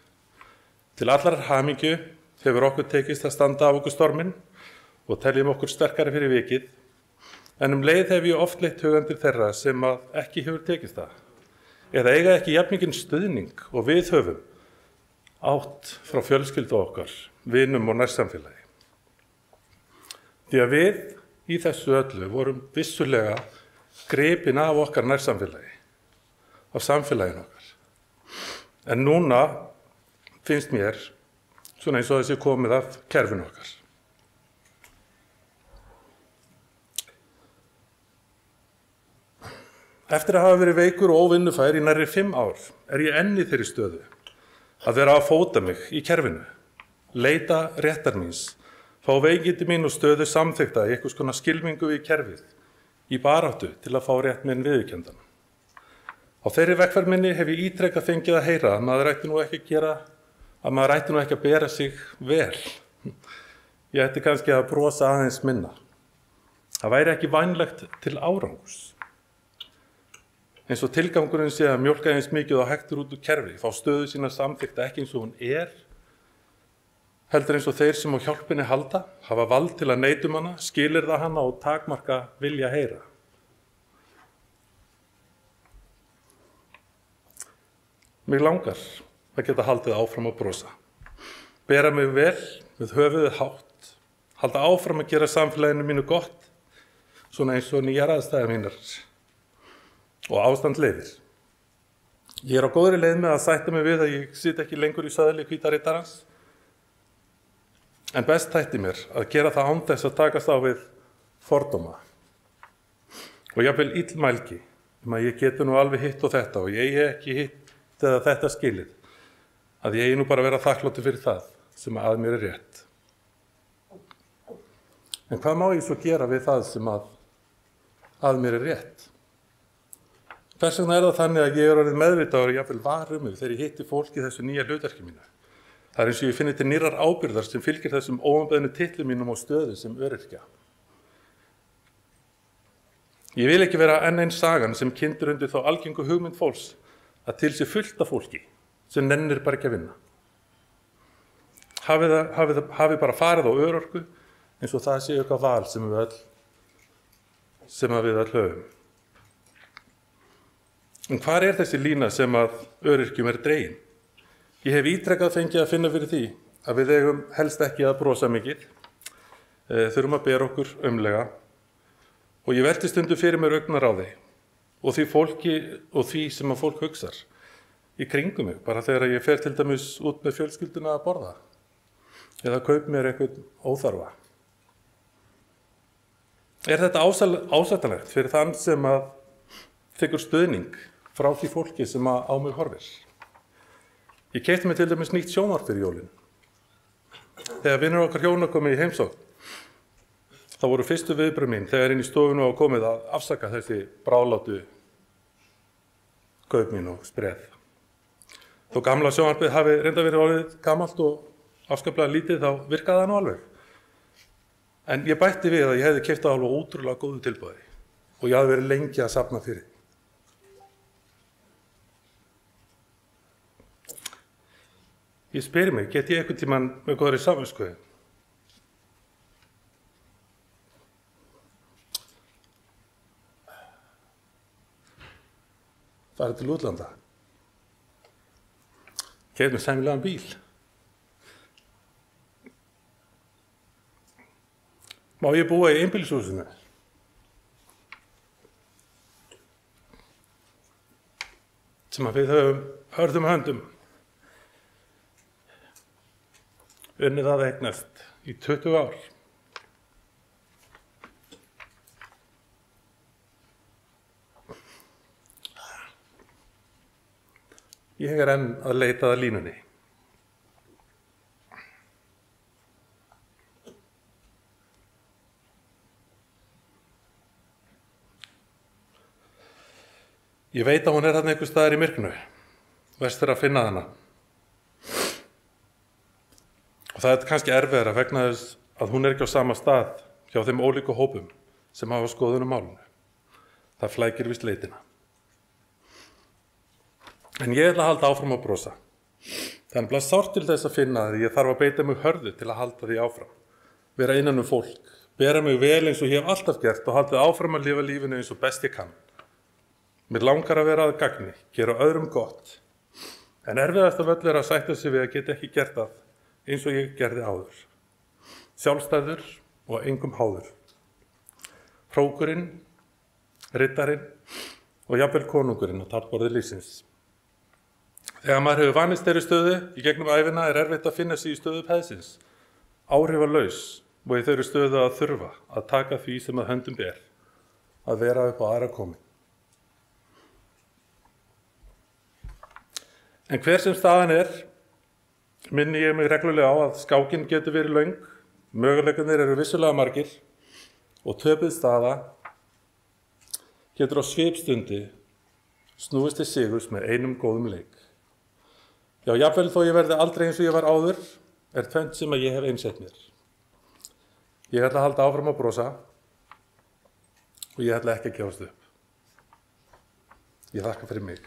Til allar hamingju hefur okkur tekist að standa af okkur storminn og teljum okkur sterkari fyrir vikið, en leið hef ég oft leitt hugann til þeirra sem að ekki hefur tekist það, eða eiga ekki jafnmikinn stuðning og við höfum átt frá fjölskyldu okkar, vinum og nærsamfélagi. Því að við í þessu öllu vorum vissulega gripin af okkar nærsamfélagi, af samfélaginu okkar. En núna finnst mér svona eins og þessi komið af kerfinu okkar. Eftir að hafa verið veikur og óvinnufær í nærri 5 ár ég enn í þeirri stöðu að vera að fóta mig í kerfinu, leita réttar míns, fá veikindi mín og stöðu samþykta í einhvers konar skylmingu við kerfið, í baráttu til að fá rétt minn viðurkenndan. Á þeirri vegferð minni hef ég ítrekað fengið að heyra að maður ætti nú ekki að bera sig vel. Ég ætti kannski að brosa aðeins minna. Það væri ekki vænlegt til árangurs. Eins og tilgangurinn sé að mjólka eins mikið og hægtur út úr kerfi, fá stöðu sína samþykta ekki eins og hún heldur eins og þeir sem á hjálpinni halda, hafa vald til að neitum hana, skilyrða hana og takmarka vilja heyra. Mig langar að geta haldið áfram að brosa, bera mig vel með höfuðið hátt, halda áfram að gera samfélaginu mínu gott, svona eins og nýjar aðstæður mínar og ástand leyfir. Ég á góðri leið með að sætta mig við að ég sit ekki lengur í söðli hvítarittarans, en best þætti mér að gera það án þess að takast á við fordóma og jafnvel illmælgi að ég geti nú alveg hitt og þetta og ég ekki hitt eða þetta skilið, að ég nú bara vera þakkláttur fyrir það sem að mér rétt. En hvað má ég svo gera við það sem að mér rétt? Hvers vegna það þannig að ég orðið meðvitaður og jafnvel varum mig þegar ég hitti fólk í þessu nýja hlutverki mínu? Það eins og ég finni til nýrrar ábyrgðar sem fylgir þessum óumbeðnu titlum mínum á stöðu sem öryrkja. Ég vil ekki vera enn einn sagan sem kyndir undir þá algengu hugmynd fólks að til sé fullt af fólki sem nennir bara ekki að vinna. Hafi bara farið á örorku eins og það sé eitthvað val sem við öll höfum. En hvar þessi lína sem að öryrkjum dregin? Ég hef ítrekað fengið að finna fyrir því að við eigum helst ekki að brosa mikið, þurfum að bera okkur aumlega og ég velti stundum fyrir mér augnaráði og því fólki og því sem að fólk hugsar í kringum mig, bara þegar ég fer til dæmis út með fjölskylduna að borða eða kaup mér eitthvað óþarfa. Þetta ásættanlegt fyrir þann sem að þykir stuðning frá því fólki sem á mig horfir? Ég keypti mér til dæmis nýtt sjónvarp fyrir jólin. Þegar vinur okkar hjóna komið í heimsókn, þá voru fyrstu viðbrögð mín þegar inn í stofunu á komið að afsaka þessi bráðlátu kaup mín og spreð. Þó gamla sjónvarpið hafi reynda verið orðið gamalt og afskaplega lítið, þá virkaði það nú alveg. En ég bætti við að ég hefði keypt það alveg ótrúlega góðu tilboði og ég hafði verið lengi að safna fyrir. Ég spyr mig, get ég einhvern tímann með góðri samvisku? Farið til útlanda. Keypt mér sæmilegan bíl. Má ég búa í einbýlishúsinu? sem að við höfum hörðum höndum unnið að eignast í 20 ár. Ég er enn að leita að línunni. Ég veit að hún er þarna einhvers staðar í myrknu, verst að finna hana. Og það er kannski erfiðara vegna þess að hún er ekki á sama stað hjá þeim ólíku hópum sem hafa skoðun málinu. Það flækir víst leitina. En ég ætla að halda áfram að brosa. Það er nefnilega sárt til þess að finna að ég þarf að beita mig hörðu til að halda því áfram. Vera innan fólk, bera mig vel eins og ég hef alltaf gert og halda áfram að lifa lífinu eins og best ég kann. Mér langar að vera að gagni, gera öðrum gott. En erfiðast af öllu er að sætta sig við að geta ekki gert það eins og ég gerði áður. Sjálfstæður og engum háður. Hrókurinn, riddarinn og jafnvel konungurinn á taflborði lífsins. Þegar maður hefur vanist þeirri stöðu í gegnum ævina er erfitt að finna sig í stöðu peðsins. Áhrifalaus og í þeirri stöðu að þurfa að taka því sem að höndum ber, að vera upp á aðra komin. En hver sem staðan er, minni ég mig reglulega á að skákin getur verið löng, möguleikarnir eru vissulega margir og töpuð staða getur á svipstundi snúist til sigurs með einum góðum leik. Já, jafnvel þó ég verði aldrei eins og ég var áður, er tvennt sem að ég hef einsett mér. Ég ætla að halda áfram að brosa og ég ætla ekki að gefast upp. Ég þakka fyrir mig.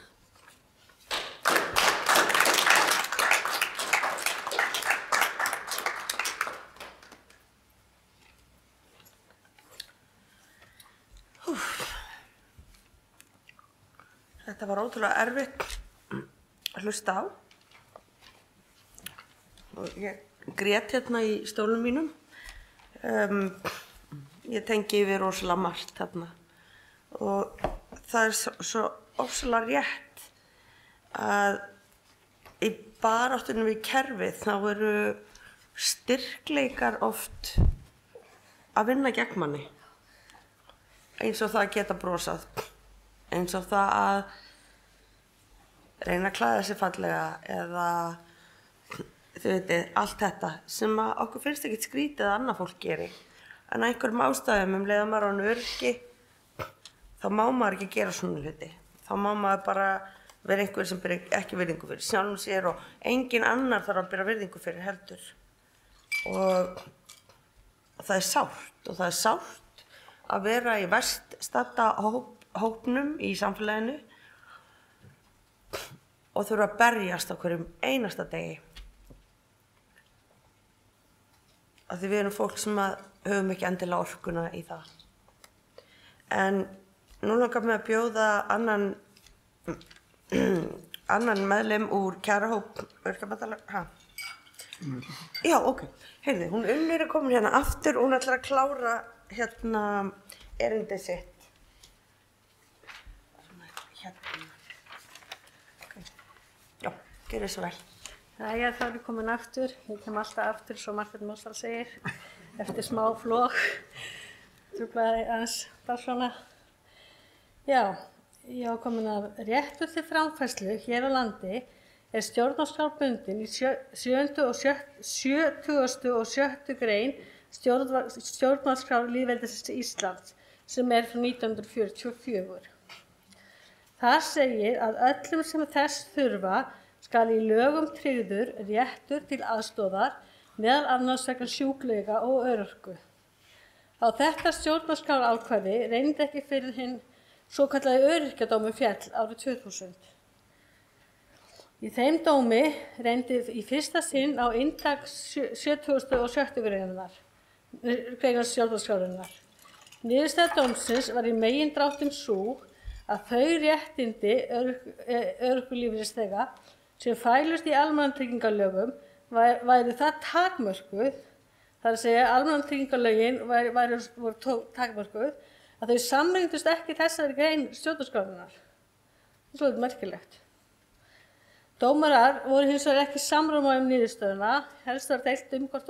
Þetta var ótrúlega erfitt að hlusta á og ég grét hérna í stólnum mínum. Ég tengi yfir rosalega margt þarna og það er svo ofsalega rétt að í baráttunum við kerfið þá eru styrkleikar oft að vinna gegn manni, eins og það að geta brosað, eins og það að reyna að klæða sig fallega eða þau veitir, allt þetta sem að okkur finnst ekkert skrítið að annað fólk geri. En á einhverjum ástæðum leið að maður á öryggi, þá má maður ekki gera svona hluti. Þá má maður bara vera einhver sem ber ekki virðingu fyrir sjálfum sér og engin annar þarf að bera virðingu fyrir heldur. Og það er sárt að vera í verst stadda hópnum í samfélaginu og þurfa að berjast á hverjum einasta degi. Af því við erum fólk sem höfum ekki endilega orkuna í það. En nú langar mig að bjóða annan meðlim úr kjarahóp öryrkjabandalagsins. Já, ok. Heyrðu, hún Unnur er komin hérna aftur og hún ætlar að klára hérna erindið sitt. Hérna. Okay. Já, gjörðu svo vel. Jæja, þá er ég komin aftur. Ég kem alltaf aftur, svo Margrét Mosdal segir, eftir smá flog. Truflaði aðeins bara svona. Já, ég var komin að réttur til framfærslu hér á landi er stjórnarskrárbundin í 70. og 6. grein stjórnarskrár lýðveldisins Íslands sem er frá 1944. Það segir að öllum sem þess þurfa skal í lögum tryggður réttur til aðstoðar meðal annars vegna sjúkleika og örorku. Á þetta stjórnarskrárákvæði reyndi ekki fyrir hinn svokallaði öryrkjadómur féll árið 2000. Í þeim dómi reyndi í fyrsta sinn á inntak 70. og 6. greinar stjórnarskrárinnar. Niðurstaða dómsins var í megindráttum sú að þau réttindi örorkulífeyrisþega sem fælust í almannatryggingalögum væru það takmörkuð, það er að segja almannatryggingalögin voru takmörkuð, að þau samrýmdust ekki þessari grein stjórnarskrárinnar. Það er svolítið merkilegt. Dómarar voru hins vegar ekki samráma niðurstöðuna. Helst var deilt hvort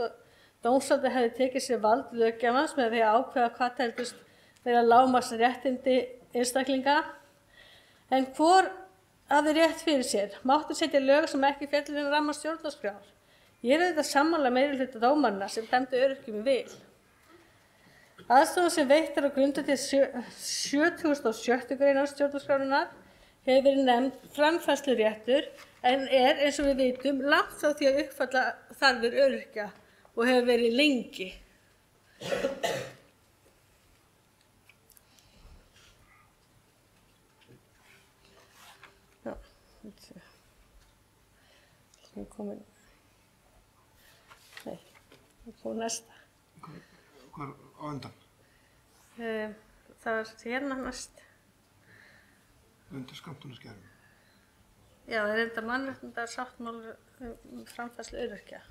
dómsvaldið hefði tekið sér vald löggjafans með því að ákveða hvað teldust vera lágmarks réttindi einstaklinga. En hvor hafði rétt fyrir sér? Mátti setja lög sem ekki féllu innan ramma stjórnarskrár? Ég auðvitað sammála meirihluta dómarana sem dæmdu öryrkjum í vil. Aðstofan sem veitt á grundvelli 76. greinar stjórnarskrárinnar hefur verið nefnd framfærsluréttur en eins og við vitum langt frá því að uppfælla þarfir öryrkja og hefur verið lengi. Já, við komum næsta. Hvað á undan? Það er hérna næst. Undir skammtunarskerfum. Já, það er enda mannréttindar sáttmála framfærslu öryrkja.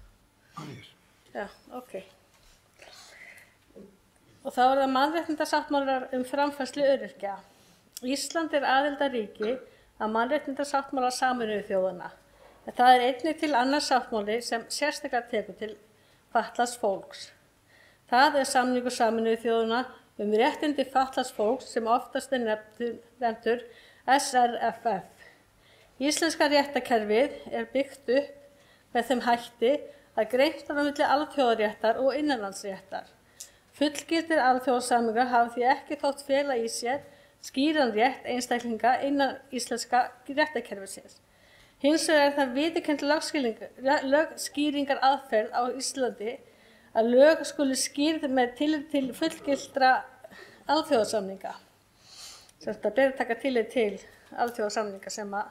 Hvað? Já, ok. Og þá er það mannréttindasáttmálar framfærslu öryrkja. Ísland er aðildarríki að mannréttindasáttmála Sameinuðu þjóðanna. En það er einnig til annars sáttmáli sem sérstaklega tekur til fatlaðs fólks. Það er samningur Sameinuðu þjóðanna réttindi fatlaðs fólks sem oftast er nefndur SRFF. Íslenska réttarkerfið er byggt upp með þeim hætti að greint er á milli alþjóðaréttar og innanlandsréttar. Fullgildir alþjóðasamningar hafa því ekki þótt fela í sér skýran rétt einstaklinga innan íslenska réttarkerfisins. Hins vegar er það viðurkennd lögskýringar aðferð á Íslandi að lög skuli skýrð með tillit til fullgildra alþjóðasamninga. Þetta ber að taka tillit til alþjóðasamninga sem að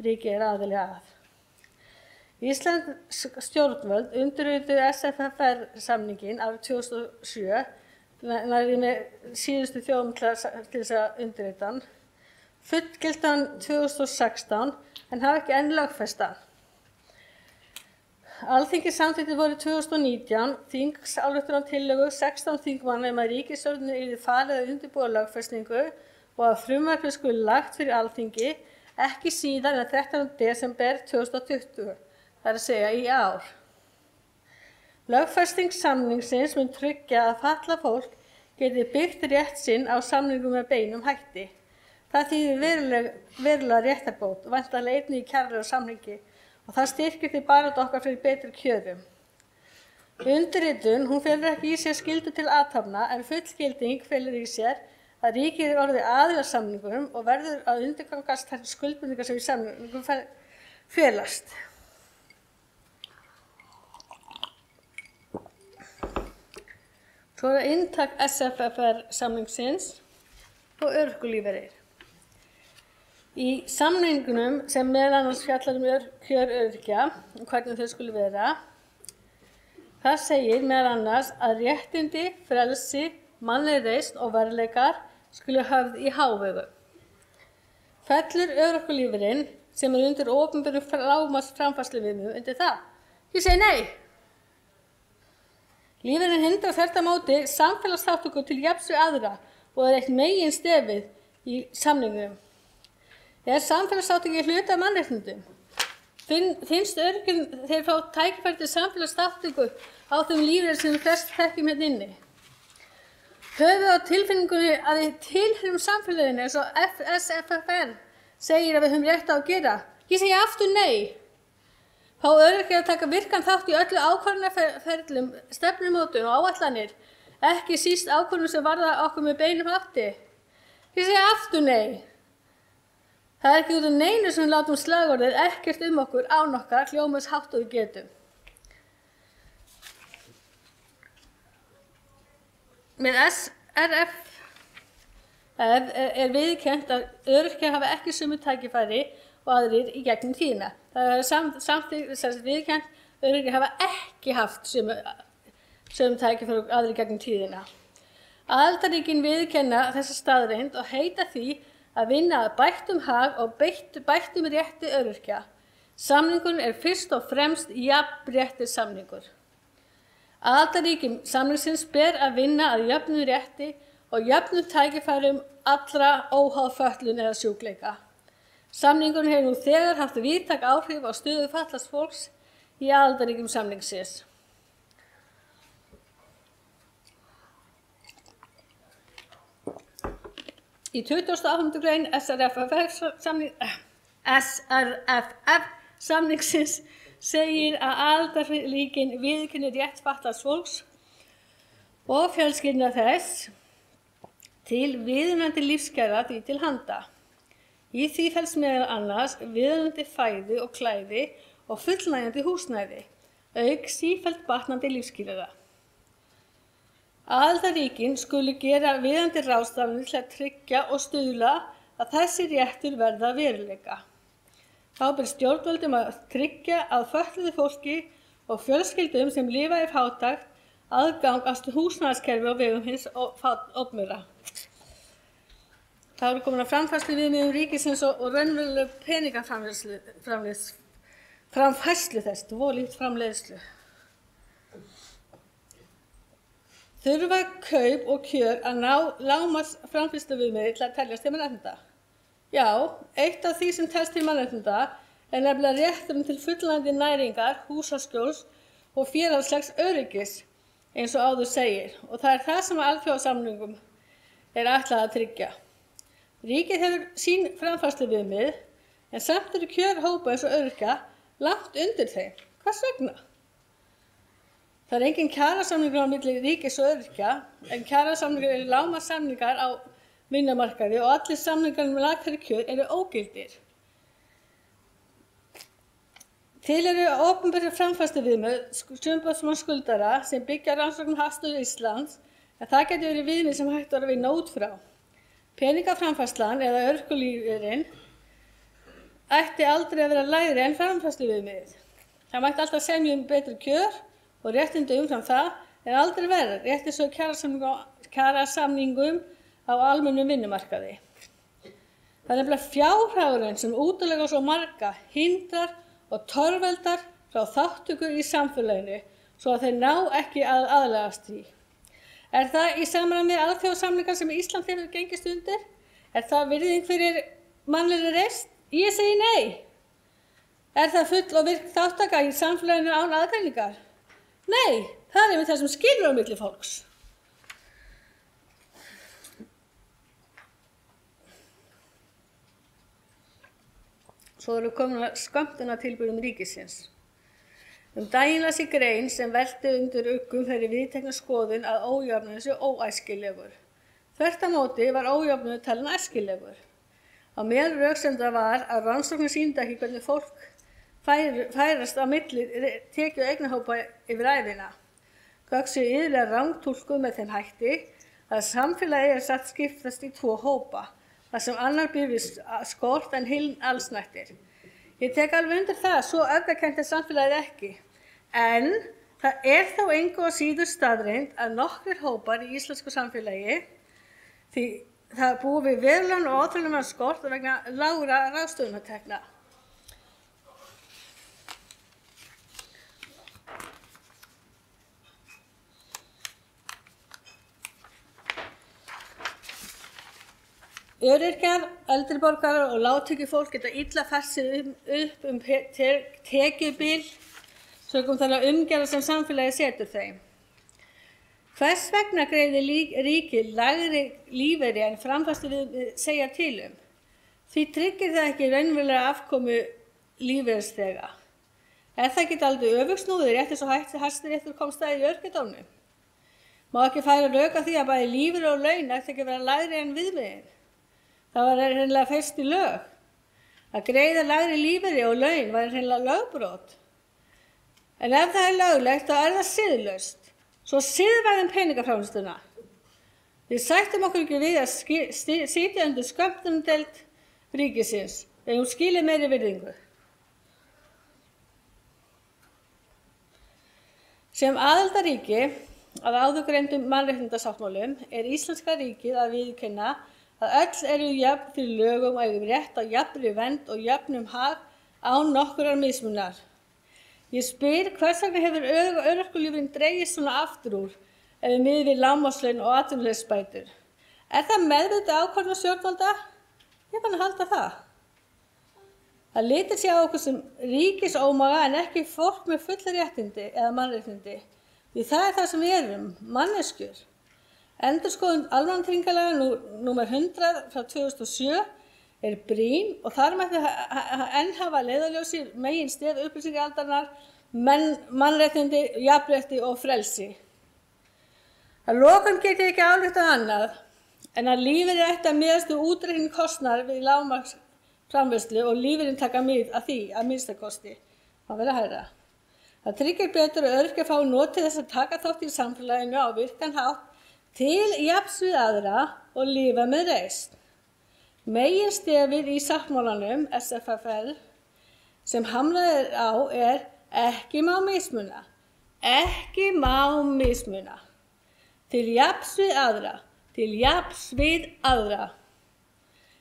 ríkið er aðili að. Íslensk stjórnvöld undirrituðu SFFR-samninginn árið 2007, nærri með síðustu þjóðum til þess að undirrita hann, fullgilti hann 2016 en hafa ekki enn lögfest hann. Alþingi samþykkti vorið 2019 þingsályktun 16 þingmanna að ríkisstjórninni yrði falið að undirbúa lögfestingu og að frumvarpið skuli lagt fyrir Alþingi ekki síðar en 13. desember 2020, það er að segja í ár. Lögfesting samningsins mun tryggja að fatlað fólk geti byggt rétt sinn á samningum með beinum hætti. Það þýðir verulega réttarbót og væntanlega einnig í kjaralega samningi og það styrkir því baráttu okkar fyrir betri kjörum. Undirritun, hún felur ekki í sér skyldu til athafna en fullgilding felur í sér að ríkið er orðið aðili að samningum og verður að undirgangast þær skuldbindingar sem í samningum felast. Svo er það inntak SFFR-samningsins og örorkulífeyrir. Í samningunum sem meðal annars fjallar kjör öryrkja og hvernig þau skuli vera, það segir meðal annars að réttindi, frelsi, mannleg reisn og verðleikar skuli höfð í hávegum. Fellur örorkulífeyrinn sem er undir opinberum lágmarksframfærsluviðmiðum undir það? Ég segi nei. Lífeyrinn hindrar þvert á móti samfélagsþátttöku til jafns við aðra og er eitt meginstefið í samningnum. Er samfélagsþátttöku hluti af mannréttindum? Finnst öryrkjum þeir fá tækifæri til samfélagsþátttöku á þeim lífeyri sem við flest þekkjum hérna inni? Höfum við á tilfinningunni að við tilheyrum samfélaginu eins og SFFR segir að við höfum rétt á að gera? Ég segi aftur nei. Fá öryrkjar að taka virkan þátt í öllu ákvarðanaferlum, stefnumótun og áætlanir, ekki síst ákvörðunum sem varða okkur með beinum hætti? Ég segi aftur nei. Það er ekki út af neinu sem við látum slagorðið ekkert okkur án okkar hljóma eins hátt og við getum. Með SRF er viðurkennt að öryrkjar hafa ekki sömu tækifæri og aðrir í gegnum tíðina. Það er samþykkt viðurkennt að öryrkjar hafa ekki haft sömu tækifæri og aðrir í gegnum tíðina. Aðildarríkin viðurkenna þessa staðreynd og heita því að vinna að bættum hag og bættum rétti öryrkja. Samningurinn er fyrst og fremst jafnréttissamningur. Aðildarríkjum samningsins ber að vinna að jöfnum rétti og jöfnum tækifærum allra óháð fötlun eða sjúkleika. Samningurinn hefur nú þegar haft víðtæk áhrif á stöðu fatlaðs fólks í aðildarríkjum samningsins. Í 28. grein SRFF samningsins segir að aðildarríkin viðurkenni rétt fatlaðs fólks og fjölskyldna þess til viðunandi lífskjara því til handa. Í því felst meðal annars viðunandi fæði og klæði og fullnægjandi húsnæði, auk sífellt batnandi lífsskilyrða. Aðildarríkin skulu gera viðeigandi ráðstafanir til að tryggja og stuðla að þessi réttur verða að veruleika. Þá ber stjórnvöldum að tryggja að fötluðu fólki og fjölskyldum sem lifa í fátækt aðgang að húsnæðiskerfi á vegum hins opinbera. Þá eru komin að framfærsluviðmiðum ríkisins og raunveruleg peningaframfærslu þess, tvolíkt framleiðslu. Þurfa kaup og kjör að ná lágmarks framfærsluviðmiði til að teljast til mannréttinda? Já, eitt af því sem telst til mannréttinda er nefnilega rétturinn til fullnægjandi næringar, húsaskjóls og félagslegs öryggis, eins og áður segir, og það er það sem alþjóðasamningum er ætlað að tryggja. Ríkið hefur sín framfærsluviðmið, en samt eru kjör hópa eins og öryrkja langt undir þeim. Hvers vegna? Það er engin kjarasamningur á milli ríkis og öryrkja, en kjarasamningar eru lágmarkssamningar á vinnumarkaði og allir samningar með lakari kjör eru ógildir. Til eru opinberar framfærsluviðmið umboðsmanns skuldara sem byggja rannsóknum Hagstofu Íslands, en það getur verið viðmið sem hægt er að vinna út frá. Peningaframfærslan eða örorkulífeyririnn ætti aldrei að vera lægri en framfærsluviðmiðið. Það mætti alltaf semja betri kjör og réttindi umfram það, en aldrei verður, rétt eins og kjarasamningum á almennum vinnumarkaði. Það er nefnilega fjárhagurinn sem útiloka svo marga hindrar og torveldar frá þátttöku í samfélaginu svo að þeir ná ekki að aðlagast því. Er það í samræmi við alþjóðasamningar sem Ísland hefur gengist undir? Er það virðing fyrir mannlegri reisn? Ég segi nei. Er það full og virk þátttaka í samfélaginu án aðgreiningar? Nei, það er með það sem skilur á milli fólks. Svo eru komin að skömmtunartilburðum ríkisins. Daginn las ég grein sem velti undir uggum þeirri viðtekna skoðun að ójöfnuður sé óæskilegur. Þvert á móti var ójöfnuður talinn æskilegur. Á meðal röksemda var að rannsóknir sýndu ekki hvernig fólk færast á milli tekju- og eignahópa yfir ævina. Gögn séu iðulega rangtúlkuð með þeim hætti að samfélagið er satt skiptast í tvo hópa, þar sem annar býr við skort en hinn allsnættir. Ég tek alveg undir það, svo öfgakennt er samfélagið ekki. En það er þó engu að síður staðreynd að nokkrir hópar í íslensku samfélagi, því það búið við verulegan og ótrúlegan skort vegna lágra ráðstöfunartekna. Öryrkjar, eldri borgarar og lágtekjufólk geta illa fært sig upp tekjubil sökum þeirra umgjarða sem samfélagið setur þeim. Hvers vegna greiðir ríkið lægri lífeyri en framfærsluviðmið segja til um? Því tryggir það ekki raunverulega afkomu lífeyrisþega. Er það ekki dálítið öfugsnúið rétt eins og Hæstiréttur komst að í öryrkjadómnum? Má ekki færa rök að því að bæði lífeyri og laun ætti ekki að vera lægri en viðmiðin? Það var hreinlega fest í lög. Að greiða lægri lífeyri og laun var hreinlega lögbrot. En ef það er löglegt, þá er það siðlaust. Svo siðvæðum peningaframleiðsluna. Við sættum okkur ekki við að sitja undir skömmtunardeild ríkisins, en hún skilir meiri virðingu. Sem aðildarríki að áðurgreindum mannréttindasáttmálum er íslenska ríkið að viðurkenna að öll eru jöfn fyrir lögum og eigum rétt á jafnri vernd og jöfnum hag án nokkurrar mismunar. Ég spyr hvers vegna hefur örorkulífeyririnn dregist svona aftur úr ef við miðum við lágmarkslaun og atvinnuleysisbætur. Er það meðvitað ákvörðun stjórnvalda? Ég kann að halda það. að litið sé á okkur sem ríkisómaga en ekki fólk með fulla réttindi eða mannréttindi. Því það er það sem við erum, manneskjur. Endurskoðun almannatryggingalaga númer 100 frá 2007 er brýn og þar mætti enn hafa leiðarljósi meginstef upplýsingaldarinnar, mannréttindi, jafnrétti og frelsi. Að lokum get ég ekki ályktað annað en að lífeyrir ætti að miðast við útreikning kostnaðar við lágmarksframleiðslu og lífeyrinn taka mið af því að minnsta kosti að vera hærra. Það tryggir betur að öryrkjar fái notið þess að taka þátt í samfélaginu á virkan hátt til jafns við aðra og lifa með reisn. Meginstefið í sáttmálanum SFFL sem hamrað er á er ekki má mismuna. Ekki má mismuna. Til jafns við aðra. Til jafns við aðra.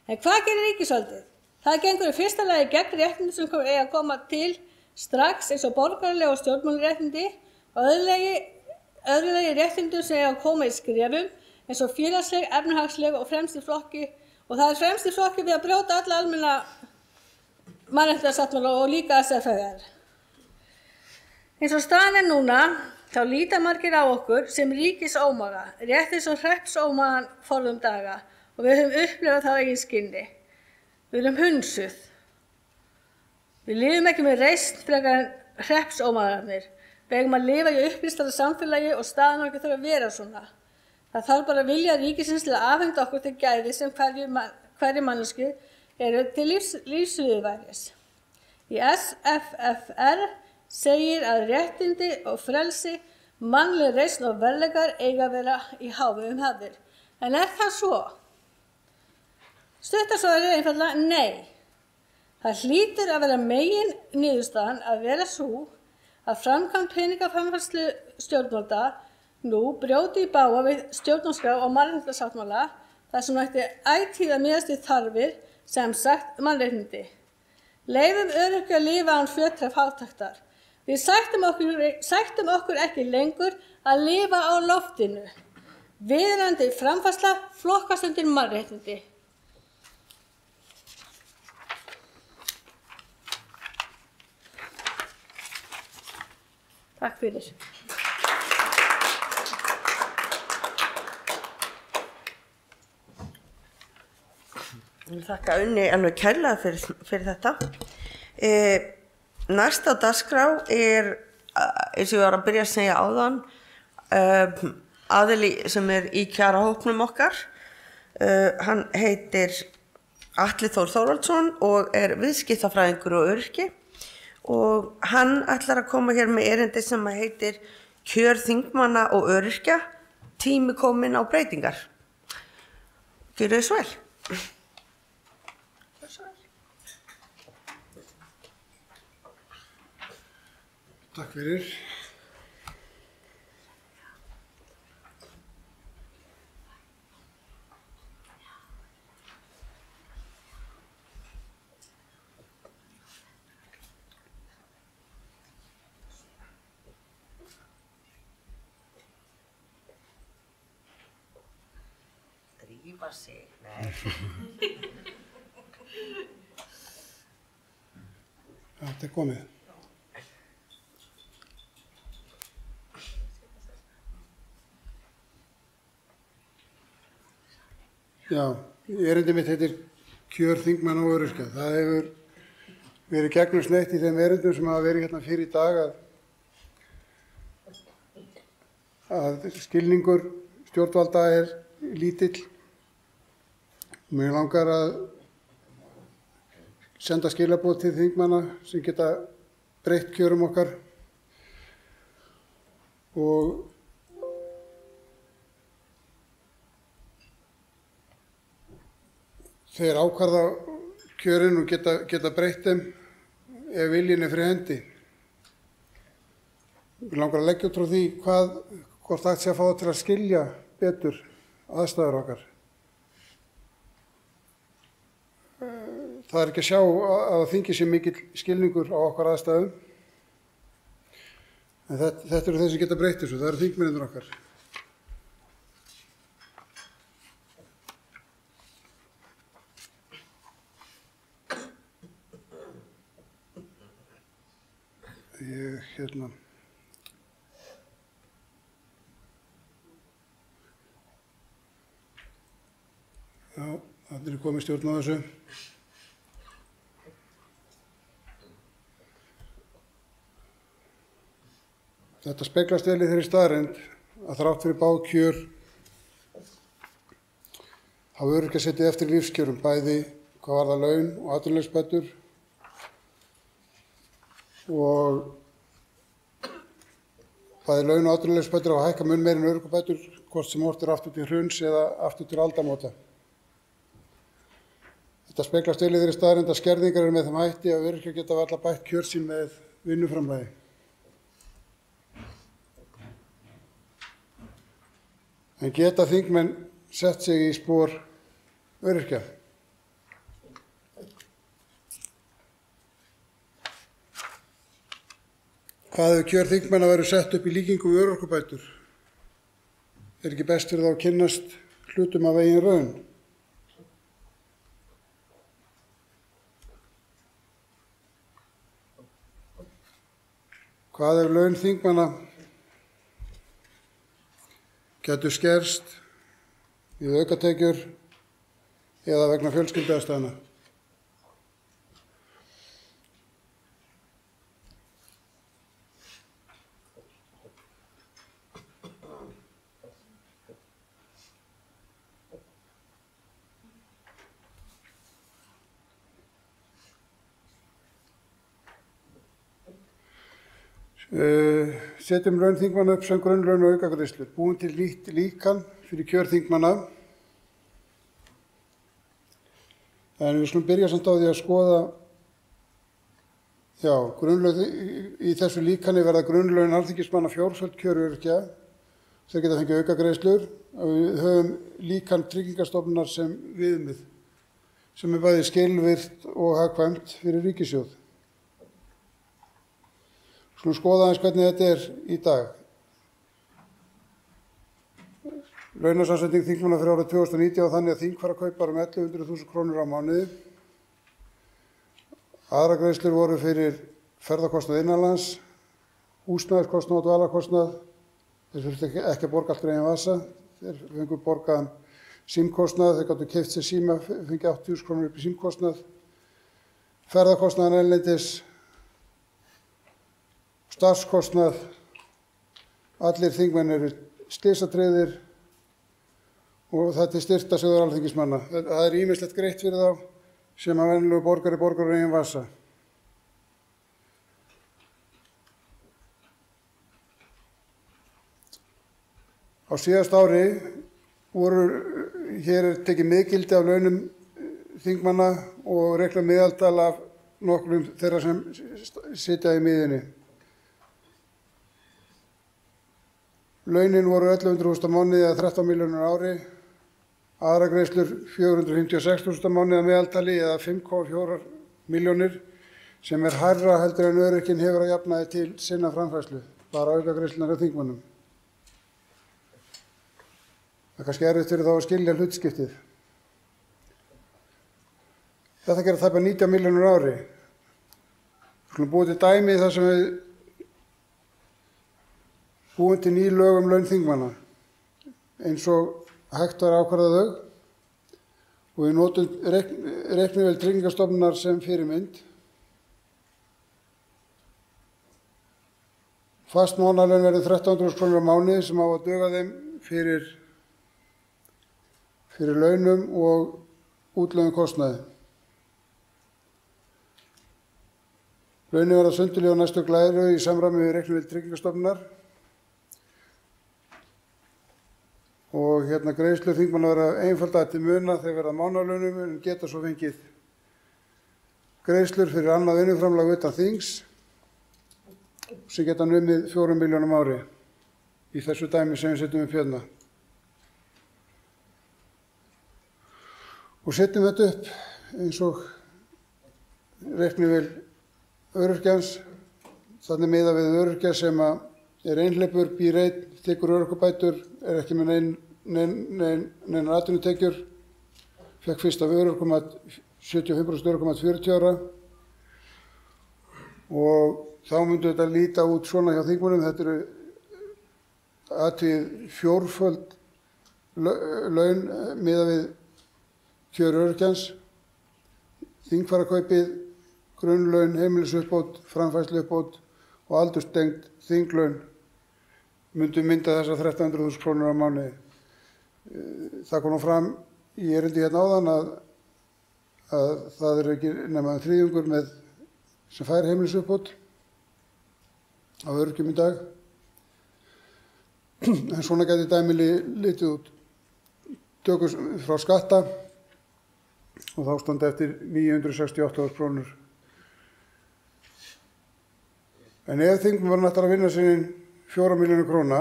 En hvað gerir ríkisvaldið? Það gengur í fyrsta lagi gegn réttindum sem eiga að koma til strax eins og borgaraleg og stjórnmálaréttindi og öðru lagi réttindum sem eiga að koma í skrefum eins og félagsleg, efnahagsleg og fremst í flokki og það er fremst í flokki við að brjóta alla almenna mannréttindasáttmála og líka SFR. Eins og staðan er núna þá líta margir á okkur sem ríkisómaga, rétt eins og hreppsómagan forðum daga og við höfum upplifað það á eigin skinni. Við erum hunsuð. Við lifum ekki með reisn frekar en hreppsómagarnir. Við eigum að lifa í upplýstara samfélagi og staðan okkar þarf að vera svona. Það þarf bara að vilja ríkisins til að afhenda okkur til gæði sem hverju mannesku eru til lífsviðurværis. Í SFFR segir að réttindi og frelsi, mannleg reisn og verðleikar eiga að vera í hávegum hafðir. En er það svo? Stuttasvarið er einfaldlega nei. Það hlýtur að vera megin niðurstaðan að vera svo að framkvæmd peningaframfærslu stjórnvalda nú brjóti í bága við stjórnarskrá og mannréttindasáttmála þar sem ætti ætíð að miðast við þarfir, sem sagt mannréttindi. Leyfum öryrkja að lifa án fjötra fátæktar. Við sættum okkur ekki lengur að lifa á loftinu. Viðeigandi framfærsla flokkast undir mannréttindi. Takk fyrir. Ég þakka Unni alveg kærlega fyrir þetta. Næst á dagskrá er, eins og ég var að byrja að segja áðan, aðili sem er í kjarahópnum okkar. Hann heitir Atli Þór Þórvaldsson og er viðskiptafræðingur og öryrki. Og hann ætlar að koma hér með erindi sem heitir Kjör þingmanna og öryrkja, tími kominn á breytingar. Gjörið þið svo vel. Takk fyrir. Drífa sig, nei. Þetta er komið. Já, erindi mitt heitir Kjör þingmanna og öryrkja. Það hefur verið gegnumsneitt í þeim erindum sem hafa verið hérna fyrir í dag að skilningur stjórnvalda er lítill. Mér langar að senda skilaboð til þingmanna sem geta breytt kjörum okkar og þeir ákvarða kjörin og geta breytt þeim ef viljinn er fyrir hendi. Mér langar að leggja út frá því hvort hægt sé að fá það til að skilja betur aðstæður okkar. Það er ekki að sjá að þingi sé mikill skilningur á okkar aðstæðum. En þetta eru þeir sem geta breytt þessu, það eru þingmennirnir okkar. Já, allir er komið stjórn á þessu. Þetta speglast vel í þeirri staðreynd að þrátt fyrir bág kjör hafa öryrkjar setið eftir lífskjörum, bæði hvað varðar laun og atvinnuleysisbætur, og bæði laun og atvinnuleysisbætur hafa hækkað mun meira en örorkubætur, hvort sem horft er aftur til hruns eða aftur til aldamóta. Þetta speglast vel í þeirri staðreynd að skerðingar eru með þeim hætti að öryrkjar geta varla bætt kjör sín með vinnuframlagi. En geta þingmenn sett sig í spor öryrkja? Hvað ef kjör þingmenna verður sett upp í líkingu við örorkubætur? Er ekki best fyrir þá að kynnast hlutum af eigin raun? Hvað ef laun þingmanna gætu skerst við aukatekjur eða vegna fjölskylduaðstæðna? Setjum laun þingmanna upp sem grunnlaun og aukagreiðslur. Búum til nýtt líkan fyrir kjör þingmanna. En við skulum byrja samt á því að skoða, grunnlaun í þessu líkani verða grunnlaun alþingismanna fjórföld kjör öryrkja. Þeir geta fengið aukagreiðslur og við höfum líkan Tryggingastofnunar sem viðmið, sem er bæði skilvirkt og hagkvæmt fyrir ríkissjóð. Skulum skoða aðeins hvernig þetta er í dag. Launasamsetning þingmanna fyrir árið 2019 og þannig að þingfarrar kaupar 1100.000 krónur á mánuði. Aðrar greiðslur voru fyrir ferðakostnað innanlands, húsnæðiskostnað og dvalarkostnað. Þeir þurftu ekki að borga allt úr eigin vasa. Þeir fengu borgaðan símkostnað, þeir gátu keypt sér síma, fengi 80.000 krónur upp í símkostnað. Ferðakostnaðan erlendis, starfskostnað, allir þingmenn eru slysatryggðir og það er til styrktarsjóður alþingismanna. Það er ýmislegt greitt fyrir þá sem að venjulegu borgari borgar úr eigin vasa. Á síðast ári hér er tekið miðgildi af launum þingmanna og reiknað meðaltal af nokkrum þeirra sem sitja í miðjunni. Launin voru 1100.000 á mánuði eða 13 milljónir á ári, aðrar greiðslur 456.000 á mánuði að meðaltali eða 5,4 milljónir, sem er hærra heldur en öryrkinn hefur að jafnaði til sinna framfærslu, bara aukagreiðslurnar af þingmönnum. Það er kannski erfitt fyrir þá að skilja hlutskiptið. Þetta gerir tæpa 90 milljónir á ári. Við skulum búa til dæmi þar sem við búin til ný lög laun þingmanna eins og hægt var að ákvarða þau og við notum reiknivél Tryggingastofnunar sem fyrirmynd. Fast mánaðarlaun verður 1300.000 krónur á mánuði sem á að duga þeim fyrir launum og útlögum kostnaði. Launin verða sundurliðað á næstu glæru í samræmi við reiknivél Tryggingastofnunar. Og greiðslur þingmanna verða einfaldar til muna þegar verða mánaðarlaunum en geta svo fengið greiðslur fyrir annað vinnuframlag utan þings sem geta numið 4 milljónum ári í þessu dæmi sem við setjum upp hérna. Og setjum þetta upp eins og reiknivél öryrkjans, þannig miðað við öryrkja sem er einhleypur, býr einn, tekur örorkubætur, er ekki með neinar atvinnutekjur, fekk fyrst af 75% örorkumat 40 ára og þá myndi þetta líta út svona hjá þingmönnum. Þetta eru aðtöið fjórföld laun miðað við kjör öryrkjans. Þingfararkaupið, grunnlaun, heimilisuppbót, framfærsluuppbót og aldurstengd þinglaun myndu mynda þessar 1.300.000 krónur á mánuði. Það kom nú fram í erindi hérna áðan að það er ekki nema þriðjungur sem fær heimilisuppbót á öryrkjum í dag. En svona gæti dæmi litið út. Tökum frá skatta og þá standa eftir 968.000 krónur. En ef þingmaðurinn ætlar að vinna sér inn 4 milljónir króna,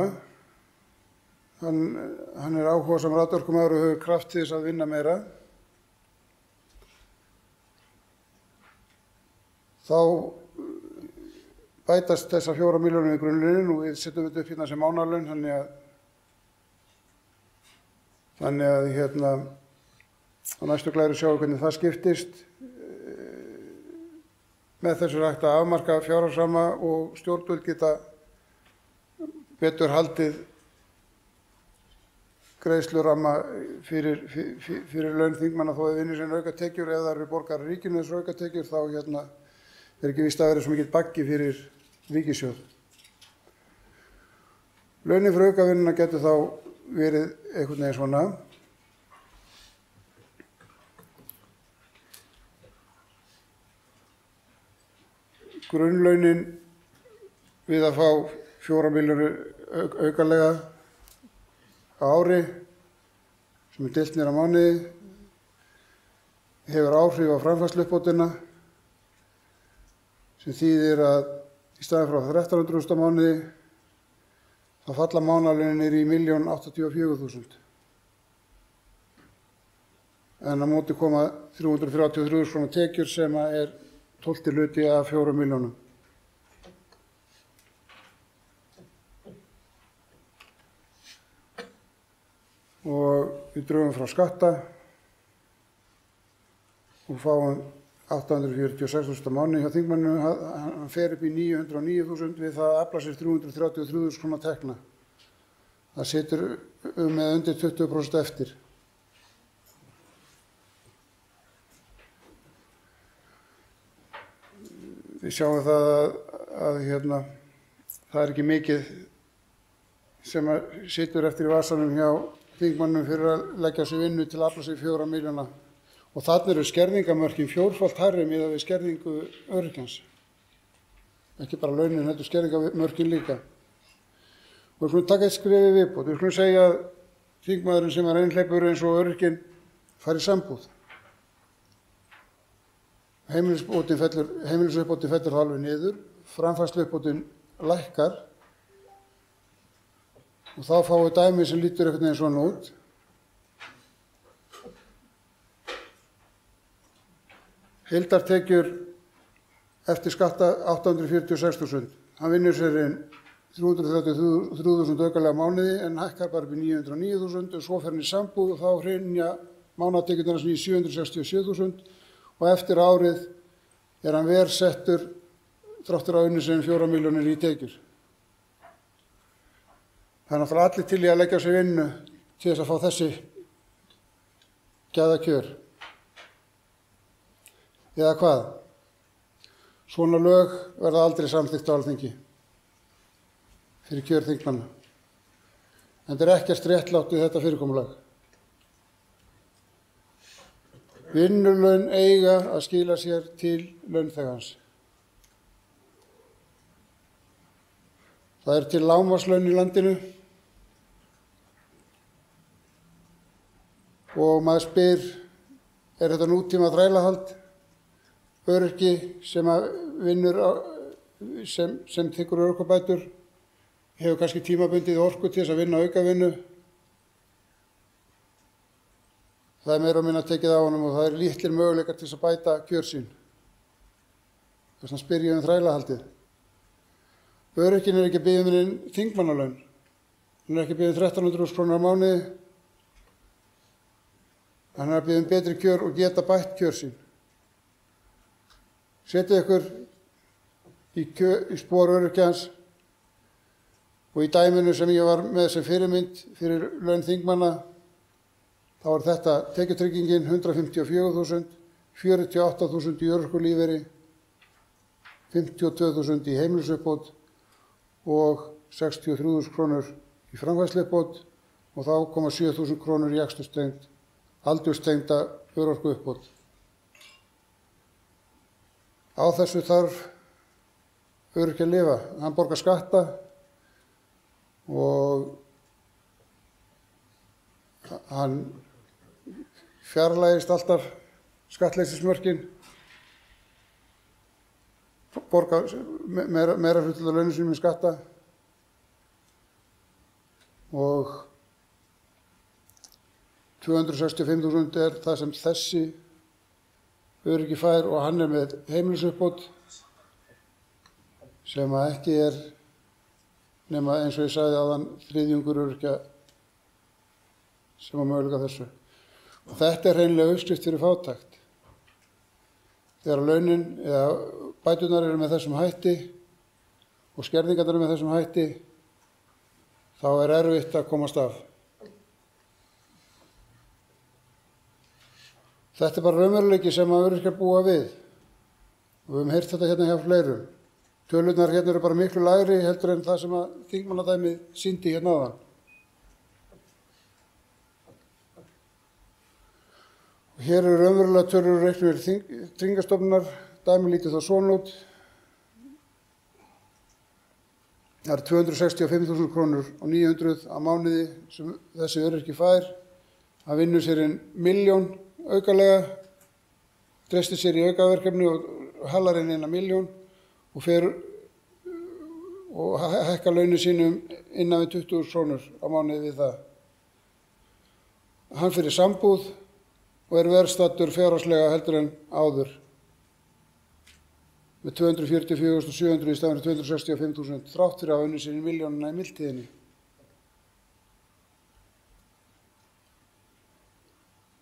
hann er áhugasamur raforkumaður og hefur kraft til þess að vinna meira, þá bætast þessar 4 milljónir í grunnlaunin og við setjum þetta upp hérna sem mánaðarlaun, þannig að á næstu glæru sjáum við hvernig það skiptist. Með þessu er hægt að afmarka fjárhagsramma og stjórnvöld geta betur haldið greiðsluramma fyrir laun þingmanna þó að vinni sín aukatekjur. Ef það eru borgarar ríkinu þessu aukatekjur þá er ekki víst að vera svo mikill baggi fyrir ríkissjóð. Launin fyrir aukavinnuna getur þá verið einhvern veginn svona. Grunnlaunin við að fá 4 milljónir aukalega á ári sem er deilt niður á mánuði hefur áhrif á framfærsluuppbótina sem þýðir að í staðinn frá 1.300.000 á mánuði þá falla mánaðarlaunin niður í 1.084.000. En á móti koma 333.000 króna tekjur sem er 12 hluti af 4 milljónum. Og við drögum frá skatta og fáum 846.000 á mánuði hjá þingmönnum. Hann fer upp í 909.000 við það að afla sér 333.000 króna tekna. Það situr með undir 20% eftir. Við sjáum það að það er ekki mikið sem situr eftir í vasanum hjá þingmönnum fyrir að leggja sér vinnu til að afla sér 4 milljóna. Og þarna eru skerðingamörkin fjórfalt hærri miðað við skerðingu öryrkjans. Ekki bara launin, heldur skerðingamörkin líka. Og við skulum taka eitt skref í viðbót. Við skulum segja að þingmaðurinn sem er einhleypur eins og öryrkinn fari í sambúð. Heimilisuppbótin fellur þá alveg niður, framfærsluuppbótin lækkar og þá fáum við dæmi sem lítur einhvern veginn svona út. Heildartekjur eftir skatta 846.000. Hann vinnur sér inn 333.000 aukalega mánuði en hækkar bara upp í 909.000 og svo fer hann í sambúð og þá hrynja mánaðartekjurnar í 767.000 og eftir árið er hann verr settur þráttur að unnu sem 4 milljónir í tekjur. Það er náttúrulega allir til í að leggja sér vinnu til þess að fá þessi gæðakjör. Eða hvað? Svona lög verða aldrei samþykkt á Alþingi fyrir kjör þingmanna. En það er ekkert réttlátt við þetta fyrirkomulag. Vinnulaun eiga að skila sér til launþegans. Það er til lágmarkslaun í landinu og maður spyr, er þetta nútíma þrælahald? Öryrki sem vinnur sem þiggur örorkubætur hefur kannski tímabundið orku til þess að vinna aukavinnu. Það er meira og minna tekið á honum og það er litlir möguleikar til þess að bæta kjör sín. Þess vegna spyr ég þrælahaldið. Öryrkinn er ekki að biðja um þingmannalaun. Hann er ekki að biðja 1.300.000 krónur á mánuði. Hann er að biðja betri kjör og geta bætt kjör sín. Setið ykkur í í spor öryrkjans og í dæminu sem ég var með sem fyrirmynd fyrir laun þingmanna þá er þetta tekjutryggingin 154.000, 48.000 í örorkulífeyri, 52.000 í heimilisuppbót og 63.000 krónur í framfærsluuppbót og þá koma 7.000 krónur í aldurstengda örorkuuppbót. Á þessu þarf öryrkji að lifa. Hann borgar skatta og hann fjarlægist alltaf skattleysismörkin, borgar meira hluta af launum sínum í skatta og 265.000 er það sem þessi öryrki fær og hann er með heimilisuppbót sem ekki er nema eins og ég sagði áðan þriðjungur öryrkja sem á möguleika þessu. Og þetta er hreinlega uppskrift fyrir fátækt. Þegar launin eða bæturnar eru með þessum hætti og skerðingarnar eru með þessum hætti þá er erfitt að komast af. Þetta er bara raunveruleiki sem að öryrkjar búa við og við höfum heyrt þetta hérna hjá fleirum. Tölurnar hérna eru bara miklu lægri heldur en það sem að þingmannadæmið sýndi hérna áðan. Og hér eru raunverulega tölur reiknuð Tryggingastofnunar, dæmið lítið þá svona út. Það eru 265.000 krónur og 900 á mánuði sem þessi öryrki fær. Hann vinnur sér 1.000.000 aukalega, treystir sér í aukaverkefni og hallar inn 1.000.000 og fer og hækkar launin sínum innan við 20.000 krónur á mánuði við það. Hann fer í sambúð og er verr staddur fjárhagslega heldur en áður með 244.700 í staðinn fyrir 265.000 þrátt fyrir að unnið sér 1.000.000 í mildtíðinni.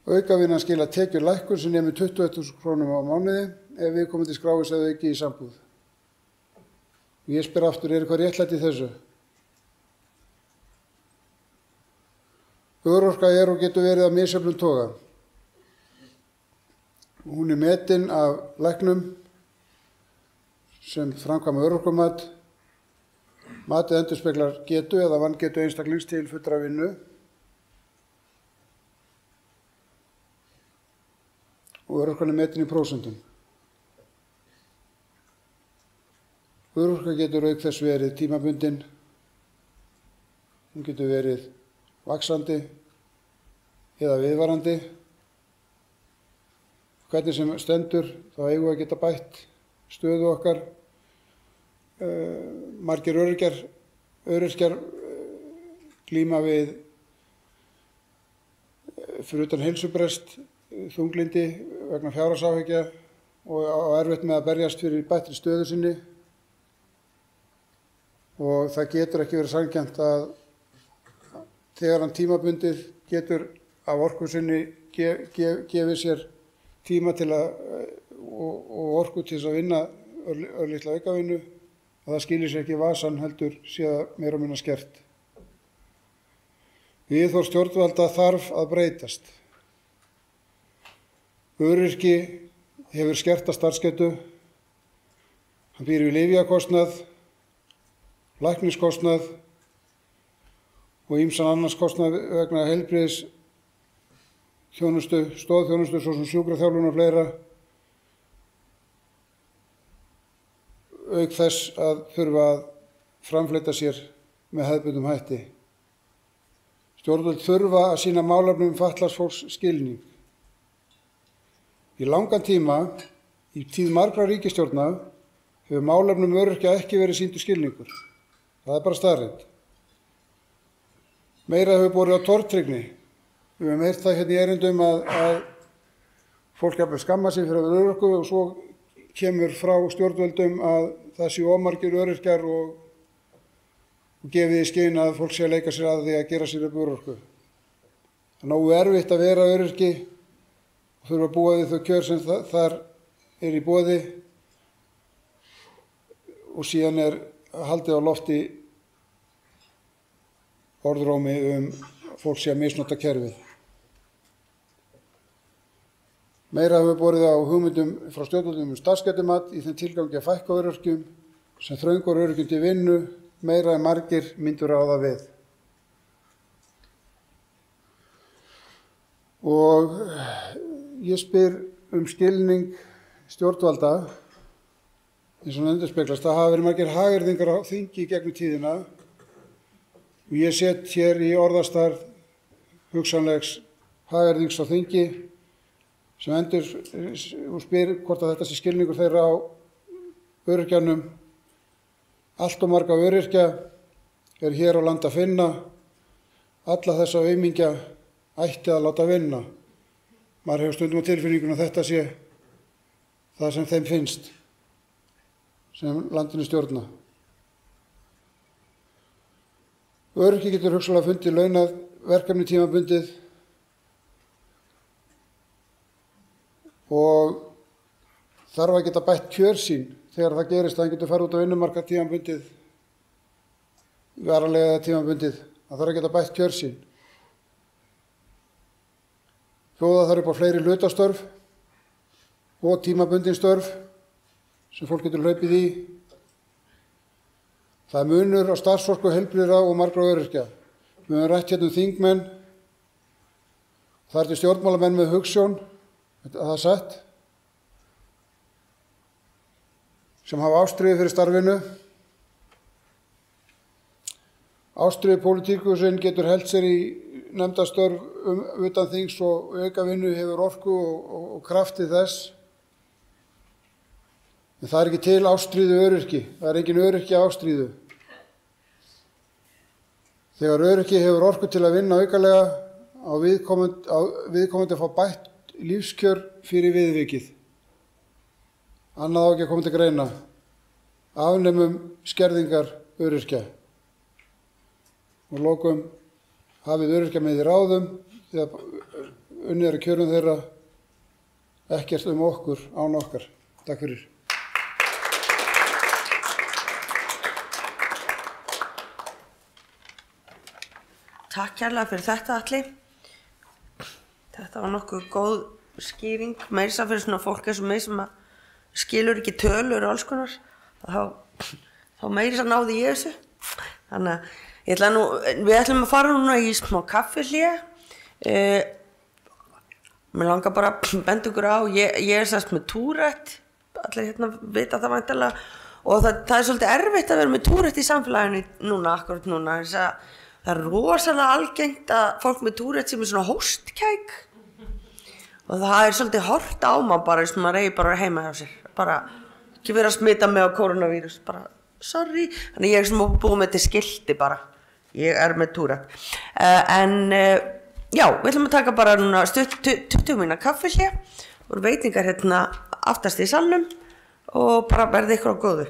Aukavinnan skila tekjur lækkun sem nemur 21.000 krónum á mánuði ef viðkomandi skráir sig eða ekki í sambúð. Og ég spyr aftur, er eitthvað réttlæti í þessu? Örorka er og getur verið af misjöfnum toga. Hún er metin af læknum sem framkvæma örorkumat. Matið endurspeglar getu eða vangetu einstaklings til fullrar vinnu. Og örorkan er metin í prósentum. Örorka getur auk þess verið tímabundin, hún getur verið vaxandi eða viðvarandi. Hvernig sem stendur þá eigum við að geta bætt stöðu okkar. Margir öryrkjar glíma við fyrir utan heilsubrest, þunglindi vegna fjárhagsáhyggja og á erfitt með að berjast fyrir bættri stöðu sinni. Og það getur ekki verið sanngjarnt að þegar hann tímabundið getur af orku sinni gefið sér tíma til og orku til þess að vinna örlitla aukavinnu að það skilir sér ekki í vasann heldur sé það meira og minna skert. Viðhorf stjórnvalda þarf að breytast. Öryrki hefur skerta starfsgetu, hann býr við lyfjakostnað, lækniskostnað og ýmsan annars kostnað vegna heilbrigðisþjónustu, stoðþjónustu svo sem sjúkraþjálfun og fleira, auk þess að þurfa að framfleyta sér með hefðbundnum hætti. Stjórnvöld þurfa að sýna málefnum fatlaðs fólks skilning. Í langan tíma, í tíð margra ríkisstjórna, hefur málefnum öryrkja ekki verið sýndur skilningur. Það er bara staðreynd. Meira hefur borið á tortryggni. Við höfum heyrt það hérna í erindum að fólk jafnvel skammar sig fyrir að vera öryrkja og svo kemur frá stjórnvöldum að það séu of margir öryrkjar og gefið í skyn að fólk sé að leika sér að því að gera sér upp örorku. Það er nógu erfitt að vera öryrki og þurfa að búa við þau kjör sem þar er í boði og síðan haldið á lofti orðrómi fólk sé að misnota kerfið. Meira hefur borið á hugmyndum frá stjórnvöldum starfsgetumat í þeim tilgangi að fækka öryrkjum sem þröngur öryrkjum til vinnu, meira en margir myndu ráða við. Og ég spyr skilning stjórnvalda, eins og endurspeglast, það hafa verið margir hagyrðingar á þingi í gegnum tíðina og ég set hér í orðastað hugsanlegs hagyrðings á þingi sem og spyr hvort að þetta sé skilningur þeirra á öryrkjanum. Allt og marga öryrkja hér á land að finna, alla þessa aumingja ætti að láta vinna. Maður hefur stundum á tilfinningunum að þetta sé það sem þeim finnst, sem landinu stjórna. Öryrki getur hugsanlega fundið launað verkefni tímabundið og þarf að geta bætt kjör sín þegar það gerist að hann getur farið út á vinnumarkað tímabundið, varanlega eða tímabundið. Það þarf að geta bætt kjör sín. Bjóða þarf upp á fleiri hlutastörf og tímabundin störf sem fólk getur hlaupið í. Það er munur á starfsfólki heilbrigðra og margra öryrkja. Við höfum rætt hérna þingmenn. Það til stjórnmálamenn með hugsjón, það er satt, sem hafa ástríðu fyrir starfinu. Ástríðu pólitíkusinn getur hellt sér í nefndastörf utan þings og aukavinnu, hefur orku og krafti þess. En það er ekki til ástríðu öryrki, það er engin öryrki ástríðu. Þegar öryrki hefur orku til að vinna aukalega á viðkomandi að fá bætt lífskjör fyrir viðvikið. Annað á ekki að koma til greina. Afnemum skerðingar öryrkja. Og lokum hafið öryrkja með í ráðum þegar unnið að kjörum þeirra, ekkert okkur án okkar. Takk fyrir. Takk kærlega fyrir þetta, Atli. Þetta var nokkuð góð skýring, meira þess að fyrir svona fólk eins og mig sem skilur ekki tölur og alls konar. Þá meira þess að náði ég þessu. Þannig að við ætlum að fara núna í smá kaffihlé. Mér langar bara að benda ykkur á, ég er sérst með Tourette, allir hérna vita það væntanlega, og það er svolítið erfitt að vera með Tourette í samfélaginu núna, akkurat núna. Það er rosalega algengt að fólk með Tourette sem er svona hóstkæk og það er svolítið horft á maður bara eins og maður eigi bara heima hjá sér, bara ekki vera að smita með á koronavírus, bara sorry. Þannig ég er sem búið með þetta skilti bara, ég er með Tourette. Já, við ætlum að taka bara núna 20 mínútna kaffihlé og veitingar hérna aftast í salnum og bara verði ykkur á góðu.